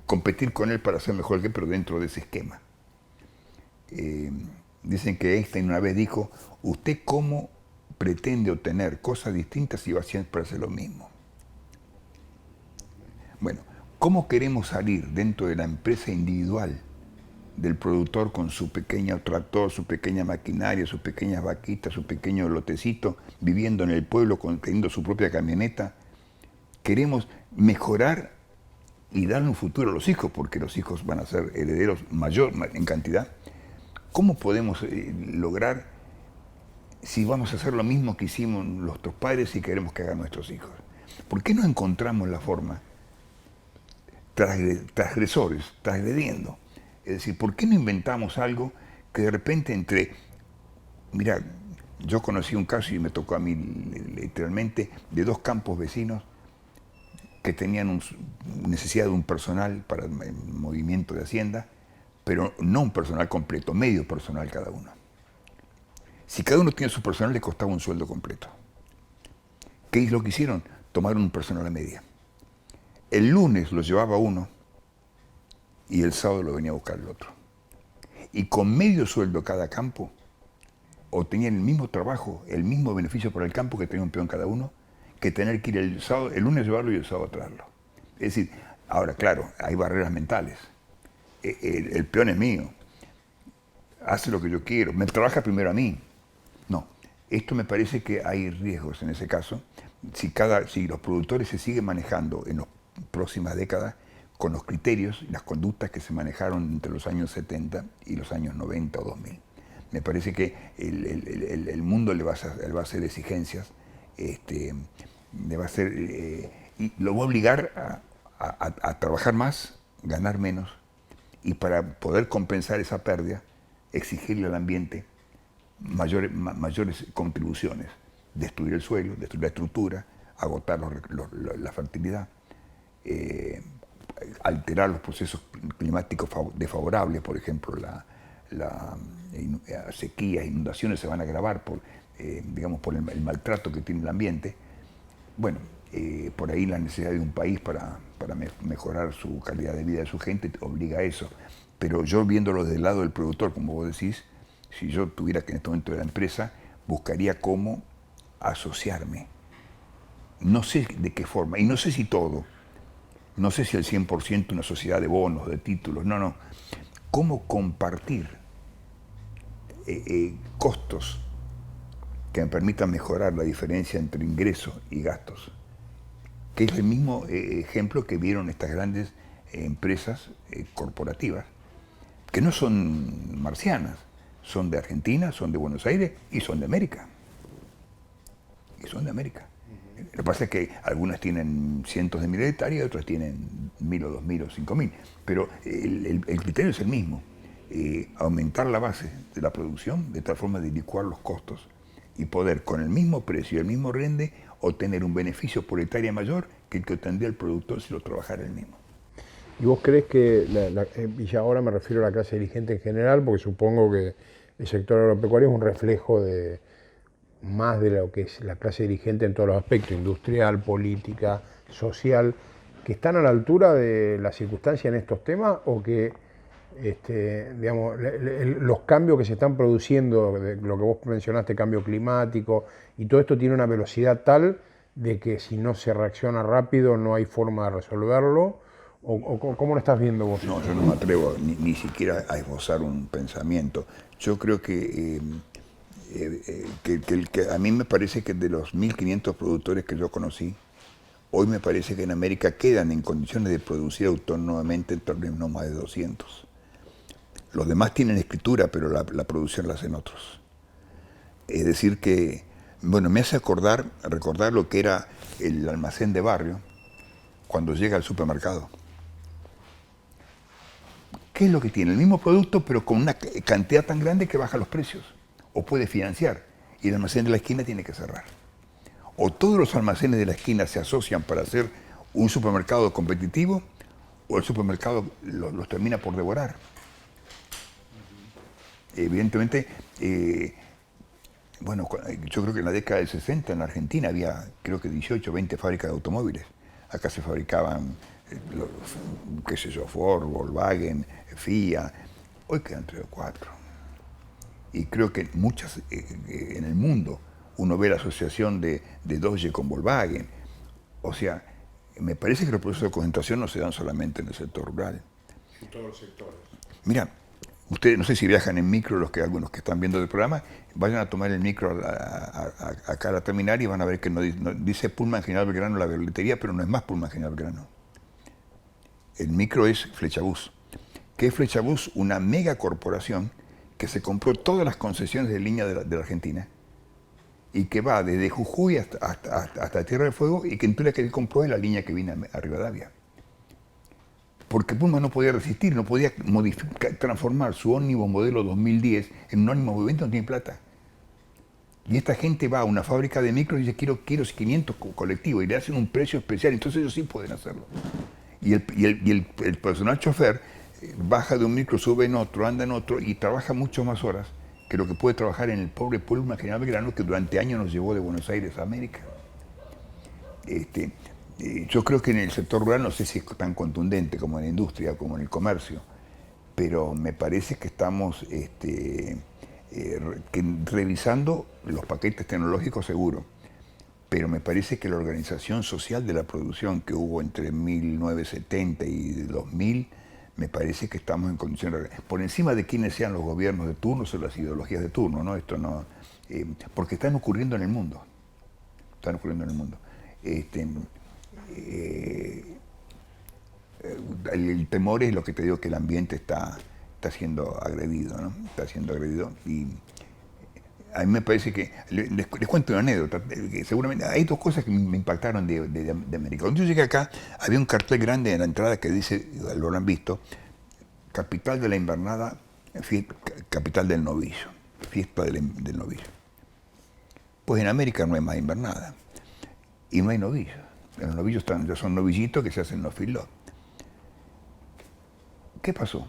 competir con él para ser mejor que él, pero dentro de ese esquema. Dicen que Einstein una vez dijo, ¿usted cómo pretende obtener cosas distintas si va siempre a hacer lo mismo? Bueno, ¿cómo queremos salir dentro de la empresa individual del productor con su pequeño tractor, su pequeña maquinaria, sus pequeñas vaquitas, su pequeño lotecito, viviendo en el pueblo, teniendo su propia camioneta? Queremos mejorar y darle un futuro a los hijos, porque los hijos van a ser herederos mayor en cantidad. ¿Cómo podemos lograr si vamos a hacer lo mismo que hicimos nuestros padres y queremos que hagan nuestros hijos? ¿Por qué no encontramos la forma, transgresores, transgrediendo? Es decir, ¿por qué no inventamos algo que de repente mira, yo conocí un caso y me tocó a mí literalmente de dos campos vecinos que tenían necesidad de un personal para el movimiento de Hacienda, pero no un personal completo, medio personal cada uno. Si cada uno tiene su personal, le costaba un sueldo completo. ¿Qué es lo que hicieron? Tomaron un personal a media. El lunes lo llevaba uno y el sábado lo venía a buscar el otro. Y con medio sueldo cada campo, obtenían el mismo trabajo, el mismo beneficio para el campo que tenía un peón cada uno, que tener que ir el lunes llevarlo y el sábado traerlo. Es decir, ahora claro, hay barreras mentales. El peón es mío, hace lo que yo quiero, me trabaja primero a mí. No, esto me parece que hay riesgos en ese caso. Si los productores se siguen manejando en las próximas décadas con los criterios y las conductas que se manejaron entre los años 70 y los años 90 o 2000. Me parece que el mundo le va a hacer exigencias, le va a hacer, y lo va a obligar a trabajar más, ganar menos, y para poder compensar esa pérdida, exigirle al ambiente mayores contribuciones, destruir el suelo, destruir la estructura, agotar la fertilidad, alterar los procesos climáticos desfavorables, por ejemplo, sequías, inundaciones se van a agravar por el maltrato que tiene el ambiente. Bueno, por ahí la necesidad de un país para mejorar su calidad de vida de su gente obliga a eso. Pero yo viéndolo desde el lado del productor, como vos decís, si yo tuviera que en este momento de la empresa, buscaría cómo asociarme. No sé de qué forma, y no sé si todo, no sé si el 100% una sociedad de bonos, de títulos, no. Cómo compartir costos que me permitan mejorar la diferencia entre ingresos y gastos, que es el mismo ejemplo que vieron estas grandes empresas corporativas, que no son marcianas, son de Argentina, son de Buenos Aires y son de América. Lo que pasa es que algunas tienen cientos de miles de hectáreas y otras tienen 1.000 o 2.000 o 5.000, pero el criterio es el mismo, aumentar la base de la producción de tal forma de licuar los costos y poder con el mismo precio y el mismo rende obtener un beneficio por hectárea mayor que el que obtendría el productor si lo trabajara él mismo. ¿Y vos crees que, y ya ahora me refiero a la clase dirigente en general, porque supongo que el sector agropecuario es un reflejo más de lo que es la clase dirigente en todos los aspectos, industrial, política, social, que están a la altura de la circunstancia en estos temas o que digamos, los cambios que se están produciendo, de lo que vos mencionaste, cambio climático, y todo esto tiene una velocidad tal de que si no se reacciona rápido no hay forma de resolverlo? ¿O cómo lo estás viendo vos? No, yo no me atrevo ni siquiera a esbozar un pensamiento. Yo creo que a mí me parece que de los 1.500 productores que yo conocí, hoy me parece que en América quedan en condiciones de producir autónomamente en torno a no más de 200. Los demás tienen escritura, pero la producción la hacen otros. Es decir que, bueno, me hace recordar lo que era el almacén de barrio cuando llega al supermercado. ¿Qué es lo que tiene? El mismo producto, pero con una cantidad tan grande que baja los precios. O puede financiar. Y el almacén de la esquina tiene que cerrar. O todos los almacenes de la esquina se asocian para hacer un supermercado competitivo, o el supermercado los termina por devorar. Evidentemente, bueno, yo creo que en la década del 60 en Argentina había, creo que 18 o 20 fábricas de automóviles. Acá se fabricaban, qué sé yo, Ford, Volkswagen, Fiat. Hoy quedan 3 o 4. Y creo que muchas, en el mundo, uno ve la asociación de Dodge con Volkswagen. O sea, me parece que los procesos de concentración no se dan solamente en el sector rural. En todos los sectores. Mira, ustedes, no sé si viajan en micro, algunos que están viendo el programa, vayan a tomar el micro acá a la terminal y van a ver que no dice Pullman General Belgrano la boletería, pero no es más Pullman General Belgrano. El micro es Flechabús. ¿Qué es Flechabús? Una mega corporación que se compró todas las concesiones de línea de la Argentina y que va desde Jujuy hasta Tierra del Fuego, y que entonces que él compró es la línea que viene a Rivadavia. Porque Pullman no podía resistir, no podía transformar su ómnibus modelo 2010 en un ómnibus movimiento, no tiene plata. Y esta gente va a una fábrica de micros y dice, quiero 500 colectivos, y le hacen un precio especial, entonces ellos sí pueden hacerlo. Y el personal chofer baja de un micro, sube en otro, anda en otro, y trabaja mucho más horas que lo que puede trabajar en el pobre Pullman General Belgrano, que durante años nos llevó de Buenos Aires a América. Yo creo que en el sector rural no sé si es tan contundente como en la industria, como en el comercio, pero me parece que estamos revisando los paquetes tecnológicos seguro, pero me parece que la organización social de la producción que hubo entre 1970 y 2000, me parece que estamos en condiciones, por encima de quienes sean los gobiernos de turno o las ideologías de turno, ¿no? Esto no, porque están ocurriendo en el mundo, el temor es lo que te digo, que el ambiente está siendo agredido, ¿no? Está siendo agredido, y a mí me parece que, les cuento una anécdota, que seguramente hay dos cosas que me impactaron de América. Cuando yo llegué acá, había un cartel grande en la entrada que dice, lo habrán visto, capital de la invernada, capital del novillo, fiesta del novillo. Pues en América no hay más invernada, y no hay novillos. Los novillos ya son novillitos que se hacen los feedlot. ¿Qué pasó?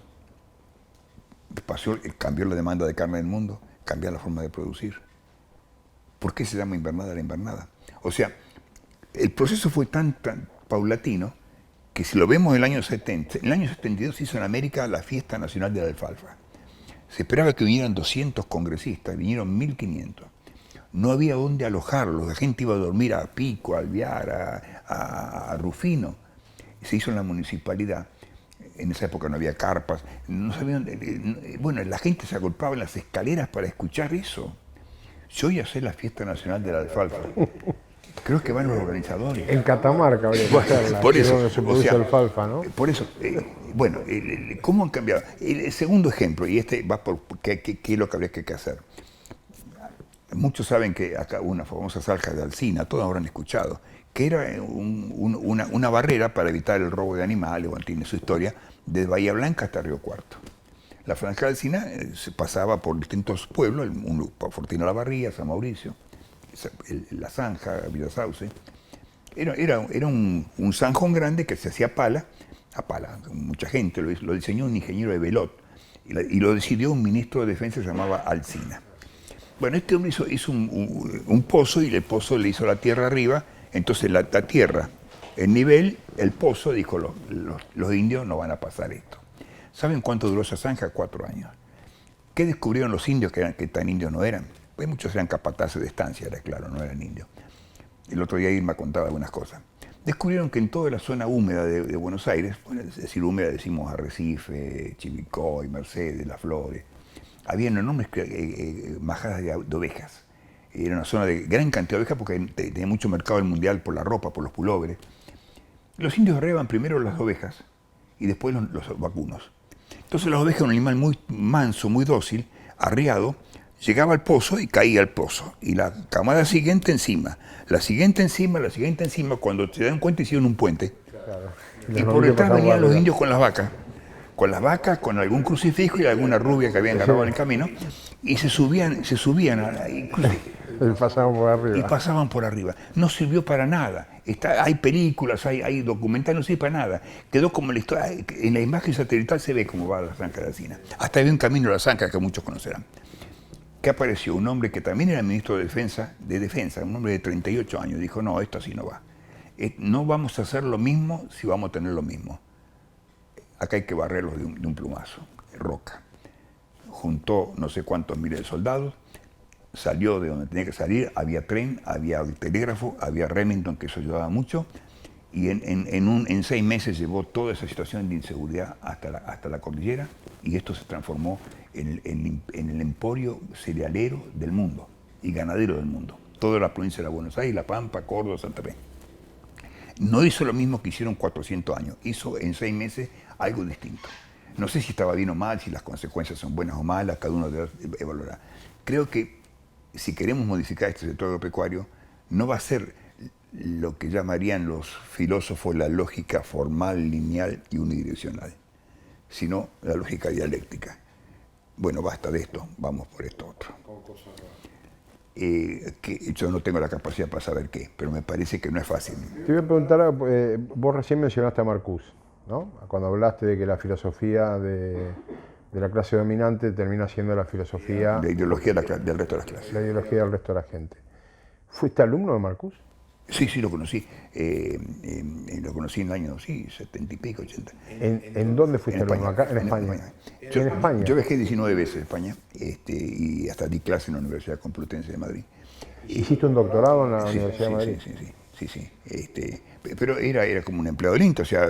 Cambió la demanda de carne del mundo, cambió la forma de producir. ¿Por qué se llama invernada la invernada? O sea, el proceso fue tan paulatino que si lo vemos en el año 70, en el año 72 se hizo en América la Fiesta Nacional de la Alfalfa. Se esperaba que vinieran 200 congresistas, vinieron 1.500. No había dónde alojarlos, la gente iba a dormir a Pico, a Alvear, a Rufino. Se hizo en la municipalidad. En esa época no había carpas, no sabían, bueno, la gente se agolpaba en las escaleras para escuchar eso. Yo voy a hacer la Fiesta Nacional de la Alfalfa. Creo que van los organizadores. En Catamarca habría que hacerla, por eso, donde se produce alfalfa, ¿no? Por eso, bueno, ¿cómo han cambiado? El segundo ejemplo, y este va por qué es lo que habría que hacer. Muchos saben que acá una famosa zanja de Alsina, todos habrán escuchado, que era una barrera para evitar el robo de animales, o tiene su historia, desde Bahía Blanca hasta Río Cuarto. La franja de Alsina se pasaba por distintos pueblos, Fortino La Barría, San Mauricio, La Zanja, Villa Sauce. Era un zanjón grande que se hacía a pala, mucha gente, lo diseñó un ingeniero de Velot, y lo decidió un ministro de defensa que se llamaba Alsina. Bueno, este hombre hizo un pozo, y el pozo le hizo la tierra arriba, entonces la tierra el nivel, el pozo, dijo, los indios no van a pasar esto. ¿Saben cuánto duró esa zanja? 4 años. ¿Qué descubrieron los indios que tan indios no eran? Pues muchos eran capataces de estancia, era claro, no eran indios. El otro día Irma contaba algunas cosas. Descubrieron que en toda la zona húmeda de Buenos Aires, bueno, es decir, húmeda decimos Arrecife, Chivilcoy, Mercedes, Las Flores, había enormes majadas de ovejas. Era una zona de gran cantidad de ovejas porque tenía mucho mercado del mundial por la ropa, por los pulóveres. Los indios arreaban primero las ovejas y después los vacunos. Entonces las ovejas, un animal muy manso, muy dócil, arreado, llegaba al pozo y caía al pozo. Y la camada siguiente encima, la siguiente encima, la siguiente encima. Cuando se dan cuenta hicieron un puente. Claro. Y por detrás venían los indios con las vacas. Con las vacas, con algún crucifijo y alguna rubia que habían agarrado en el camino. Y se subían y pasaban por arriba. Y pasaban por arriba. No sirvió para nada. Hay películas, hay documentales, no sirve para nada. Quedó como la historia. En la imagen satelital se ve cómo va la zanja de la Sina. Hasta había un camino a la zanja que muchos conocerán. Que apareció un hombre que también era ministro de defensa, un hombre de 38 años. Dijo, no, esto así no va. No vamos a hacer lo mismo si vamos a tener lo mismo. Acá hay que barrerlos de un plumazo. Roca. Juntó no sé cuántos miles de soldados. Salió de donde tenía que salir, había tren, había telégrafo, había Remington, que eso ayudaba mucho, y en 6 meses llevó toda esa situación de inseguridad hasta la cordillera, y esto se transformó en el emporio cerealero del mundo y ganadero del mundo. Toda la provincia de Buenos Aires, La Pampa, Córdoba, Santa Fe. No hizo lo mismo que hicieron 400 años, hizo en 6 meses algo distinto. No sé si estaba bien o mal, si las consecuencias son buenas o malas, cada uno debe evaluar. Creo que si queremos modificar este sector agropecuario, no va a ser lo que llamarían los filósofos la lógica formal, lineal y unidireccional, sino la lógica dialéctica. Bueno, basta de esto, vamos por esto otro. Que yo no tengo la capacidad para saber qué, pero me parece que no es fácil. Te voy a preguntar, vos recién mencionaste a Marcuse, ¿no? Cuando hablaste de que la filosofía de la clase dominante termina siendo la filosofía... La ideología del resto de las clases. La ideología del resto de la gente. ¿Fuiste alumno de Marcuse? Sí, lo conocí. Lo conocí en el año, 70 y pico, 80. ¿En dónde fuiste alumno? Acá, en España. ¿En España? Yo viajé 19 veces a España y hasta di clase en la Universidad Complutense de Madrid. ¿Hiciste un doctorado en la Universidad de Madrid? Sí. Pero era como un empleado del INTA, o sea,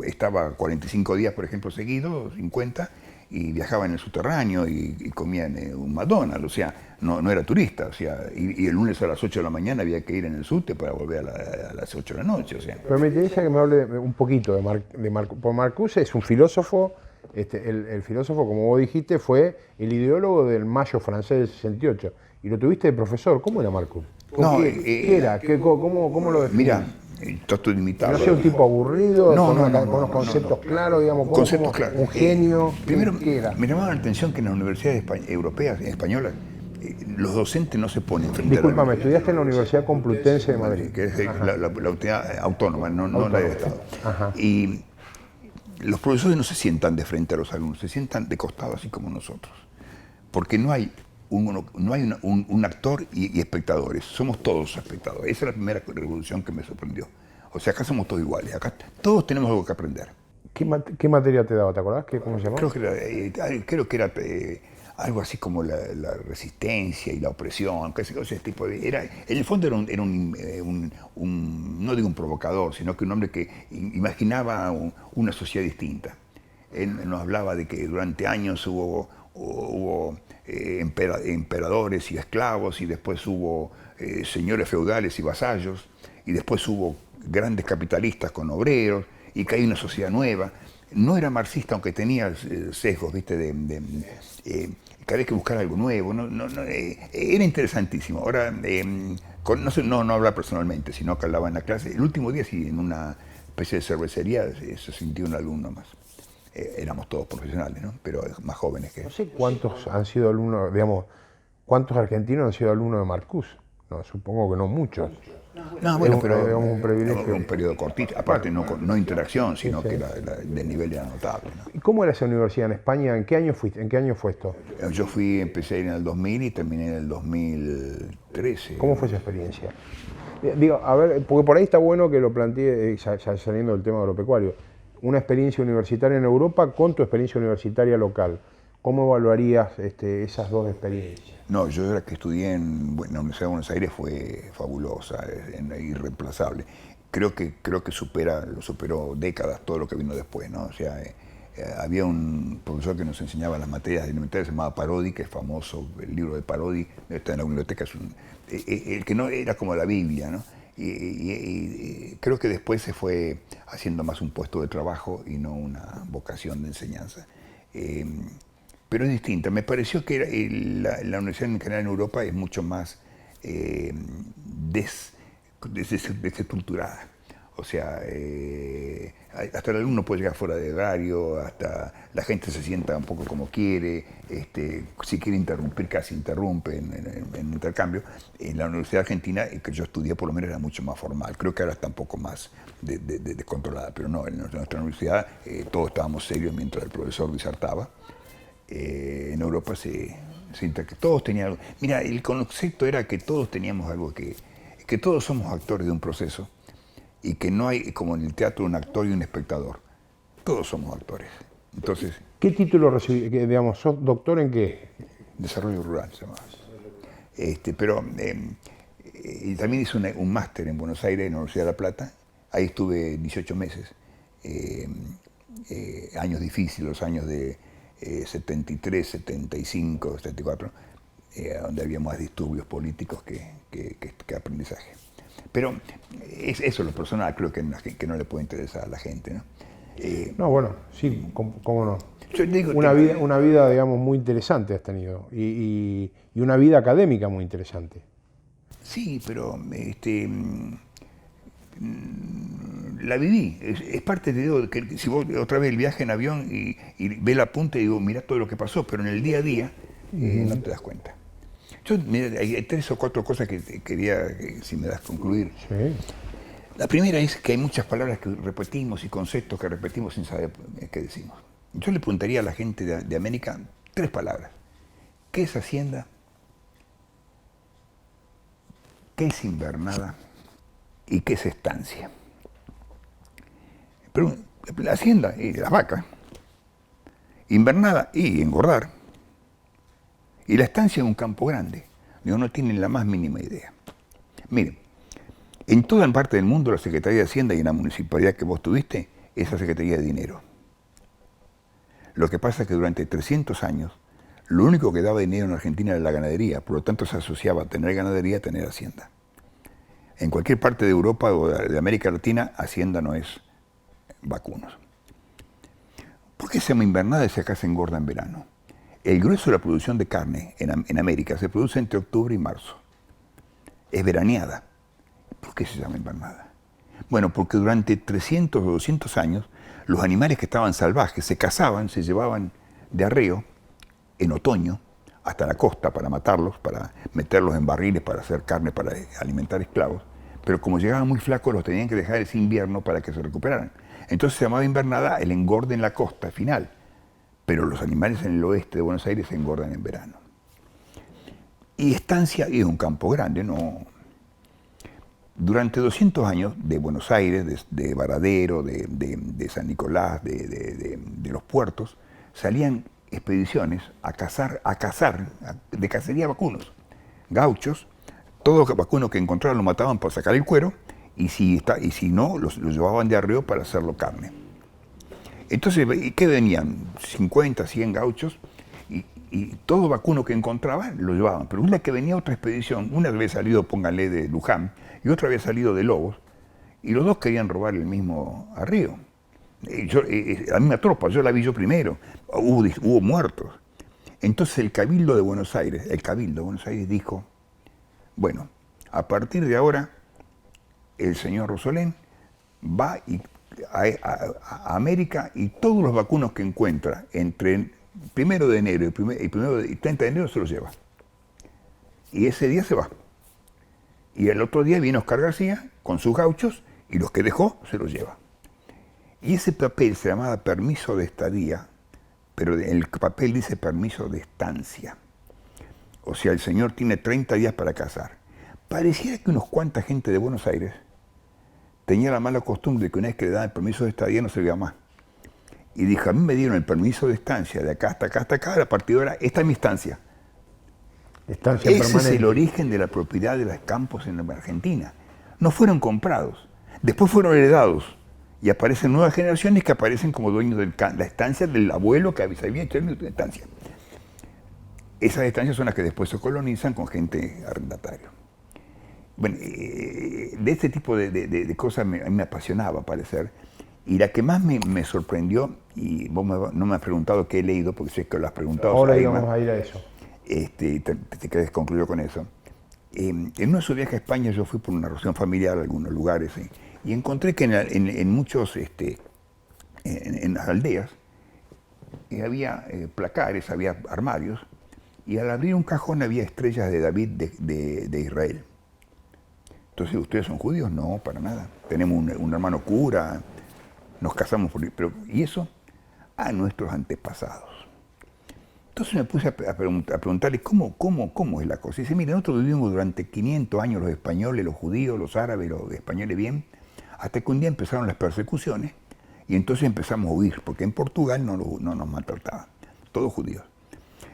estaba 45 días, por ejemplo, seguidos, 50, y viajaba en el subterráneo y comía en un McDonald's, o sea, no era turista, o sea, y el lunes a las 8 de la mañana había que ir en el subte para volver a las 8 de la noche, o sea. Pero me interesa que me hable un poquito de Marcuse. Porque Marcuse es un filósofo, el filósofo, como vos dijiste, fue el ideólogo del Mayo francés del 68, y lo tuviste de profesor. ¿Cómo era Marcuse? ¿Qué era? ¿Cómo lo definís? Mira, trato de imitarlo. ¿No sea un tipo aburrido, con unos conceptos claros, digamos, claros. Un genio? Primero, ¿qué era? Me llamaba la atención que en las universidades europeas, españolas, los docentes no se ponen frente Discúlpame, estudiaste en la Universidad Complutense de Madrid. Que es la unidad autónoma, no la de Estado. Ajá. Y los profesores no se sientan de frente a los alumnos, se sientan de costado, así como nosotros. Porque no hay un actor y espectadores, somos todos espectadores. Esa es la primera revolución que me sorprendió. O sea, acá somos todos iguales, acá todos tenemos algo que aprender. ¿Qué materia te daba? ¿Te acordás? ¿Cómo se llamaba? Creo que era algo así como la resistencia y la opresión, ese tipo de... en el fondo era no digo un provocador, sino que un hombre que imaginaba una sociedad distinta. Él nos hablaba de que durante años hubo emperadores y esclavos, y después hubo señores feudales y vasallos, y después hubo grandes capitalistas con obreros, y que hay una sociedad nueva. No era marxista, aunque tenía sesgos, ¿viste? Que había que buscar algo nuevo. Era interesantísimo. Ahora, no hablaba personalmente, sino que hablaba en la clase. El último día, sí, en una especie de cervecería, se sintió un alumno más. Éramos todos profesionales, ¿no? Pero más jóvenes que... No sé cuántos han sido alumnos, digamos, cuántos argentinos han sido alumnos de Marcuse. No, supongo que no muchos. No, bueno, pero digamos, un privilegio. Un periodo cortito, aparte no interacción, sino que del nivel era notable, ¿no? ¿Y cómo era esa universidad en España? ¿En qué año fuiste? ¿En qué año fue esto? Yo empecé en el 2000 y terminé en el 2013. ¿Cómo fue esa experiencia? Digo, a ver, porque por ahí está bueno que lo plantee, ya saliendo del tema agropecuario, una experiencia universitaria en Europa con tu experiencia universitaria local. ¿Cómo evaluarías esas dos experiencias? No, yo la que estudié en la Universidad de Buenos Aires fue fabulosa, irreemplazable. Creo que lo superó décadas todo lo que vino después, ¿no? O sea, había un profesor que nos enseñaba las materias elementales, se llamaba Parodi, que es famoso, el libro de Parodi, está en la biblioteca, el que no era como la Biblia, ¿no? Y creo que después se fue haciendo más un puesto de trabajo y no una vocación de enseñanza. Pero es distinta. Me pareció que la universidad en general en Europa es mucho más desestructurada. O sea, hasta el alumno puede llegar fuera de horario, hasta la gente se sienta un poco como quiere, si quiere interrumpir, casi interrumpe en intercambio. En la Universidad Argentina, que yo estudié, por lo menos era mucho más formal. Creo que ahora está un poco más descontrolada, pero no, en nuestra universidad todos estábamos serios mientras el profesor disertaba. En Europa todos tenían algo. Mira, el concepto era que todos teníamos algo, que todos somos actores de un proceso y que no hay, como en el teatro, un actor y un espectador. Todos somos actores. Entonces, ¿qué título recibí? Digamos, ¿sos doctor en qué? Desarrollo rural se llama. Pero y también hice un máster en Buenos Aires, en la Universidad de La Plata. Ahí estuve 18 meses. Años difíciles, los años de 73, 75, 74, donde había más disturbios políticos que aprendizaje. Pero eso es lo personal, creo que no le puede interesar a la gente, ¿no? No, bueno, sí, cómo no. Yo digo una vida, digamos, muy interesante has tenido y una vida académica muy interesante. Sí, pero la viví, es parte de que si vos otra vez el viaje en avión y ves la punta y digo, mira todo lo que pasó, pero en el día a día no te das cuenta. Mira, hay 3 o 4 cosas que quería, si me das, concluir. Sí. La primera es que hay muchas palabras que repetimos y conceptos que repetimos sin saber qué decimos. Yo le preguntaría a la gente de América 3 palabras. ¿Qué es hacienda? ¿Qué es invernada? ¿Y qué es estancia? Pero la hacienda y las vacas. Invernada y engordar. Y la estancia en un campo grande. No tienen la más mínima idea. Miren, en toda parte del mundo la Secretaría de Hacienda y en la municipalidad que vos tuviste, es la Secretaría de Dinero. Lo que pasa es que durante 300 años, lo único que daba dinero en Argentina era la ganadería, por lo tanto se asociaba a tener ganadería a tener hacienda. En cualquier parte de Europa o de América Latina, hacienda no es vacunos. ¿Por qué se llama invernada si acá se engorda en verano? El grueso de la producción de carne en América se produce entre octubre y marzo. Es veraneada. ¿Por qué se llama invernada? Bueno, porque durante 300 o 200 años los animales que estaban salvajes se cazaban, se llevaban de arreo en otoño hasta la costa para matarlos, para meterlos en barriles para hacer carne, para alimentar esclavos. Pero como llegaban muy flacos los tenían que dejar ese invierno para que se recuperaran. Entonces se llamaba invernada el engorde en la costa final. Pero los animales en el oeste de Buenos Aires se engordan en verano. Y estancia es un campo grande, ¿no? Durante 200 años de Buenos Aires, de Varadero, de San Nicolás, de los puertos, salían expediciones a cazar de cacería vacunos. Gauchos, todo vacuno que encontraban lo mataban para sacar el cuero y si no, los llevaban de arreo para hacerlo carne. Entonces, ¿qué venían? 50, 100 gauchos y todo vacuno que encontraban lo llevaban. Pero una que venía otra expedición, una había salido, pónganle, de Luján y otra había salido de Lobos y los dos querían robar el mismo arreo. La misma tropa, yo la vi yo primero, hubo muertos. Entonces el Cabildo de Buenos Aires dijo, bueno, a partir de ahora el señor Rosolén va a América y todos los vacunos que encuentra entre el 1 de enero y 30 de enero se los lleva. Y ese día se va. Y el otro día viene Oscar García con sus gauchos y los que dejó se los lleva. Y ese papel se llamaba permiso de estadía, pero el papel dice permiso de estancia. O sea, el señor tiene 30 días para cazar. pareciera que unos cuanta gente de Buenos Aires tenía la mala costumbre de que una vez que le daban el permiso de estadía no servía más. Y dijo, a mí me dieron el permiso de estancia de acá hasta acá hasta acá, a partir de ahora, esta es mi estancia. Estancia Ese permanente. es el origen de la propiedad de los campos en Argentina. No fueron comprados, después fueron heredados. Y aparecen nuevas generaciones que aparecen como dueños de la estancia del abuelo que había hecho la estancia. Esas estancias son las que después se colonizan con gente arrendataria. Bueno, de este tipo de cosas a mí me apasionaba parecer. Y la que más me sorprendió, y vos no me has preguntado qué he leído, porque sé que lo has preguntado. Ahora íbamos a ir a eso. Te quedes concluido con eso. En uno de sus viajes a España yo fui por una reunión familiar a algunos lugares y encontré que en muchos, en las aldeas, había placares, había armarios, y al abrir un cajón había estrellas de David de Israel. Entonces, ¿ustedes son judíos? No, para nada. Tenemos un hermano cura, nos casamos por... ¿Y eso? A nuestros antepasados. Entonces me puse a preguntarle cómo es la cosa. Y dice, mire, nosotros vivimos durante 500 años los españoles, los judíos, los árabes, los españoles bien, hasta que un día empezaron las persecuciones y entonces empezamos a huir, porque en Portugal no nos maltrataban, todos judíos.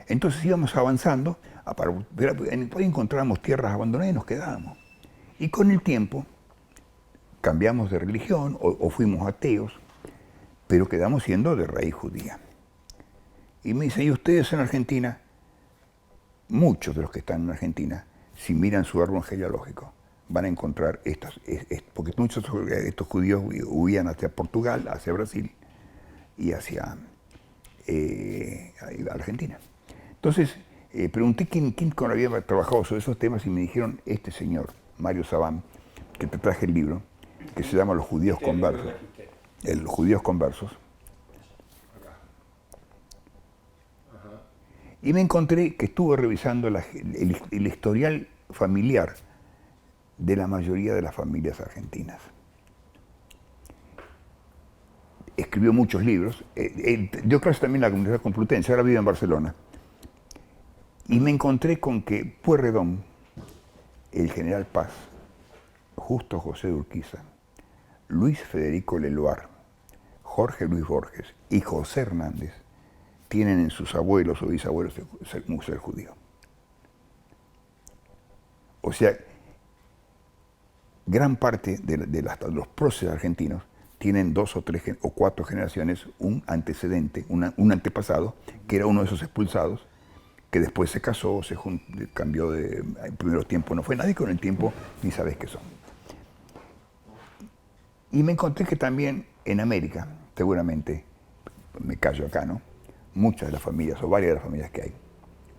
Entonces íbamos avanzando, por ahí encontrábamos tierras abandonadas y nos quedábamos. Y con el tiempo cambiamos de religión o fuimos ateos, pero quedamos siendo de raíz judía. Y me dice, ¿y ustedes en Argentina? Muchos de los que están en Argentina, si miran su árbol genealógico, van a encontrar porque muchos de estos judíos huían hacia Portugal, hacia Brasil y hacia Argentina. Entonces, pregunté quién había trabajado sobre esos temas y me dijeron este señor, Mario Sabán, que te traje el libro, que se llama Los Judíos Conversos. Los Judíos Conversos. Y me encontré que estuvo revisando el historial familiar de la mayoría de las familias argentinas. Escribió muchos libros. Dio clases también en la Universidad Complutense, ahora vive en Barcelona. Y me encontré con que Pueyrredón, el general Paz, Justo José de Urquiza, Luis Federico Leloir, Jorge Luis Borges y José Hernández tienen en sus abuelos o bisabuelos un ser judío. O sea, gran parte de los próceres argentinos tienen 2 o 3 o 4 generaciones, un antecedente, un antepasado, que era uno de esos expulsados, que después se casó, cambió en primeros tiempos no fue nadie, con el tiempo ni sabes qué son. Y me encontré que también en América, seguramente, me callo acá, ¿no? Muchas de las familias, o varias de las familias que hay,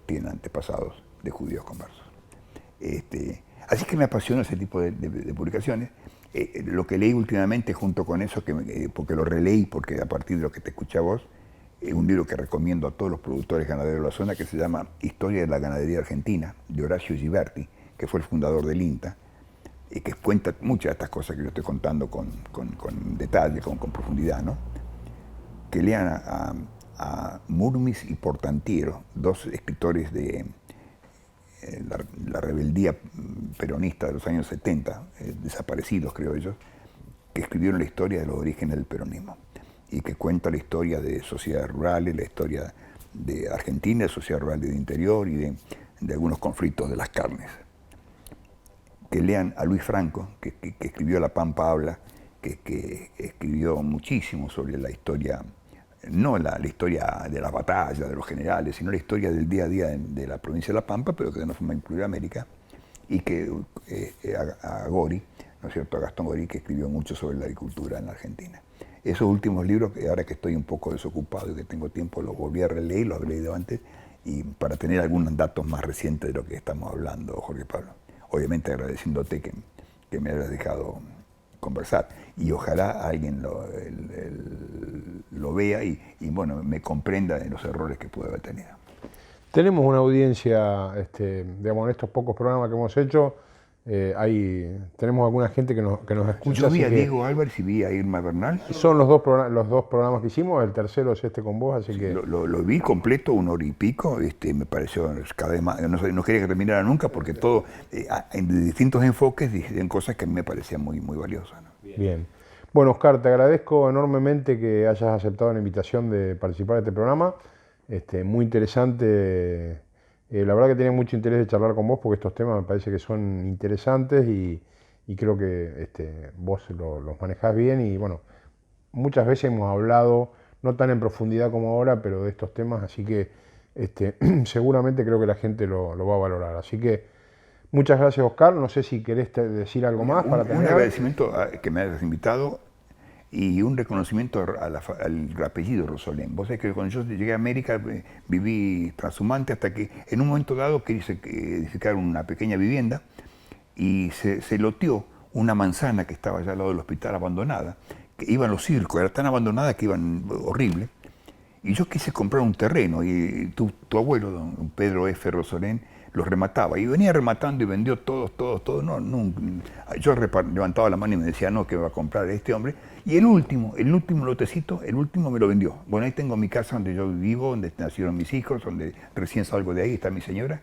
tienen antepasados de judíos conversos. Así que me apasiona ese tipo de publicaciones. Lo que leí últimamente junto con eso, porque lo releí, porque a partir de lo que te escuché a vos, un libro que recomiendo a todos los productores ganaderos de la zona, que se llama Historia de la Ganadería Argentina, de Horacio Giberti, que fue el fundador del INTA, y que cuenta muchas de estas cosas que yo estoy contando con detalle, con profundidad, ¿no? Que lean a Murmis y Portantiero, 2 escritores de la rebeldía peronista de los años 70, desaparecidos creo ellos, que escribieron la historia de los orígenes del peronismo y que cuenta la historia de sociedades rurales, la historia de Argentina, de sociedad rural del interior y de algunos conflictos de las carnes. Que lean a Luis Franco, que escribió La Pampa Habla, que escribió muchísimo sobre la historia, no la historia de las batallas, de los generales, sino la historia del día a día de la provincia de La Pampa, pero que de una forma incluida América, y que a Gori, ¿no es cierto?, a Gastón Gori, que escribió mucho sobre la agricultura en la Argentina. Esos últimos libros, ahora que estoy un poco desocupado y que tengo tiempo, los volví a releer, los había leído antes, y para tener algunos datos más recientes de lo que estamos hablando, Jorge Pablo. Obviamente agradeciéndote que me hayas dejado conversar. Y ojalá alguien lo vea y bueno, me comprenda en los errores que puede haber tenido. Tenemos una audiencia, digamos, en estos pocos programas que hemos hecho, tenemos alguna gente que nos escucha. Yo vi a Diego Álvarez y vi a Irma Bernal. Son los dos programas que hicimos, el tercero es este con vos, así que... Lo vi completo, 1 hora y pico, me pareció cada vez más, no quería que terminara nunca porque todo, en distintos enfoques, dicen cosas que a mí me parecían muy, muy valiosas, ¿no? Bien. Bueno, Oscar, te agradezco enormemente que hayas aceptado la invitación de participar de este programa. Muy interesante. La verdad que tenía mucho interés de charlar con vos porque estos temas me parece que son interesantes y creo que vos los manejás bien y bueno, muchas veces hemos hablado, no tan en profundidad como ahora, pero de estos temas, así que seguramente creo que la gente lo va a valorar. Así que muchas gracias, Oscar. No sé si querés decir algo más para terminar. Un agradecimiento a que me hayas invitado y un reconocimiento al apellido Rosolén. Vos sabés que cuando yo llegué a América viví transhumante hasta que en un momento dado quise edificar una pequeña vivienda y se loteó una manzana que estaba allá al lado del hospital abandonada, que iban los circos, era tan abandonada que iban horrible. Y yo quise comprar un terreno y tu abuelo, don Pedro F. Rosolén, los remataba y venía rematando y vendió todos. No, yo levantaba la mano y me decía, no, que va a comprar este hombre. Y el último lotecito, me lo vendió. Bueno, ahí tengo mi casa donde yo vivo, donde nacieron mis hijos, donde recién salgo de ahí, está mi señora.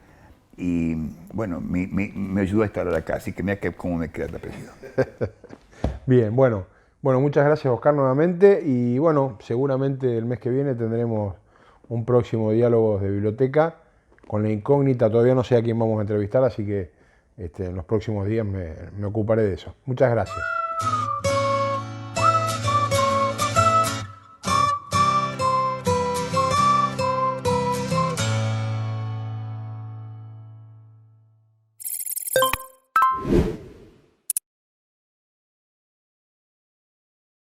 Y bueno, me ayudó a estar acá, así que mira cómo me queda el apellido. Bien, bueno, muchas gracias, Oscar, nuevamente. Y bueno, seguramente el mes que viene tendremos un próximo Diálogos de Biblioteca con la incógnita. Todavía no sé a quién vamos a entrevistar, así que en los próximos días me ocuparé de eso. Muchas gracias.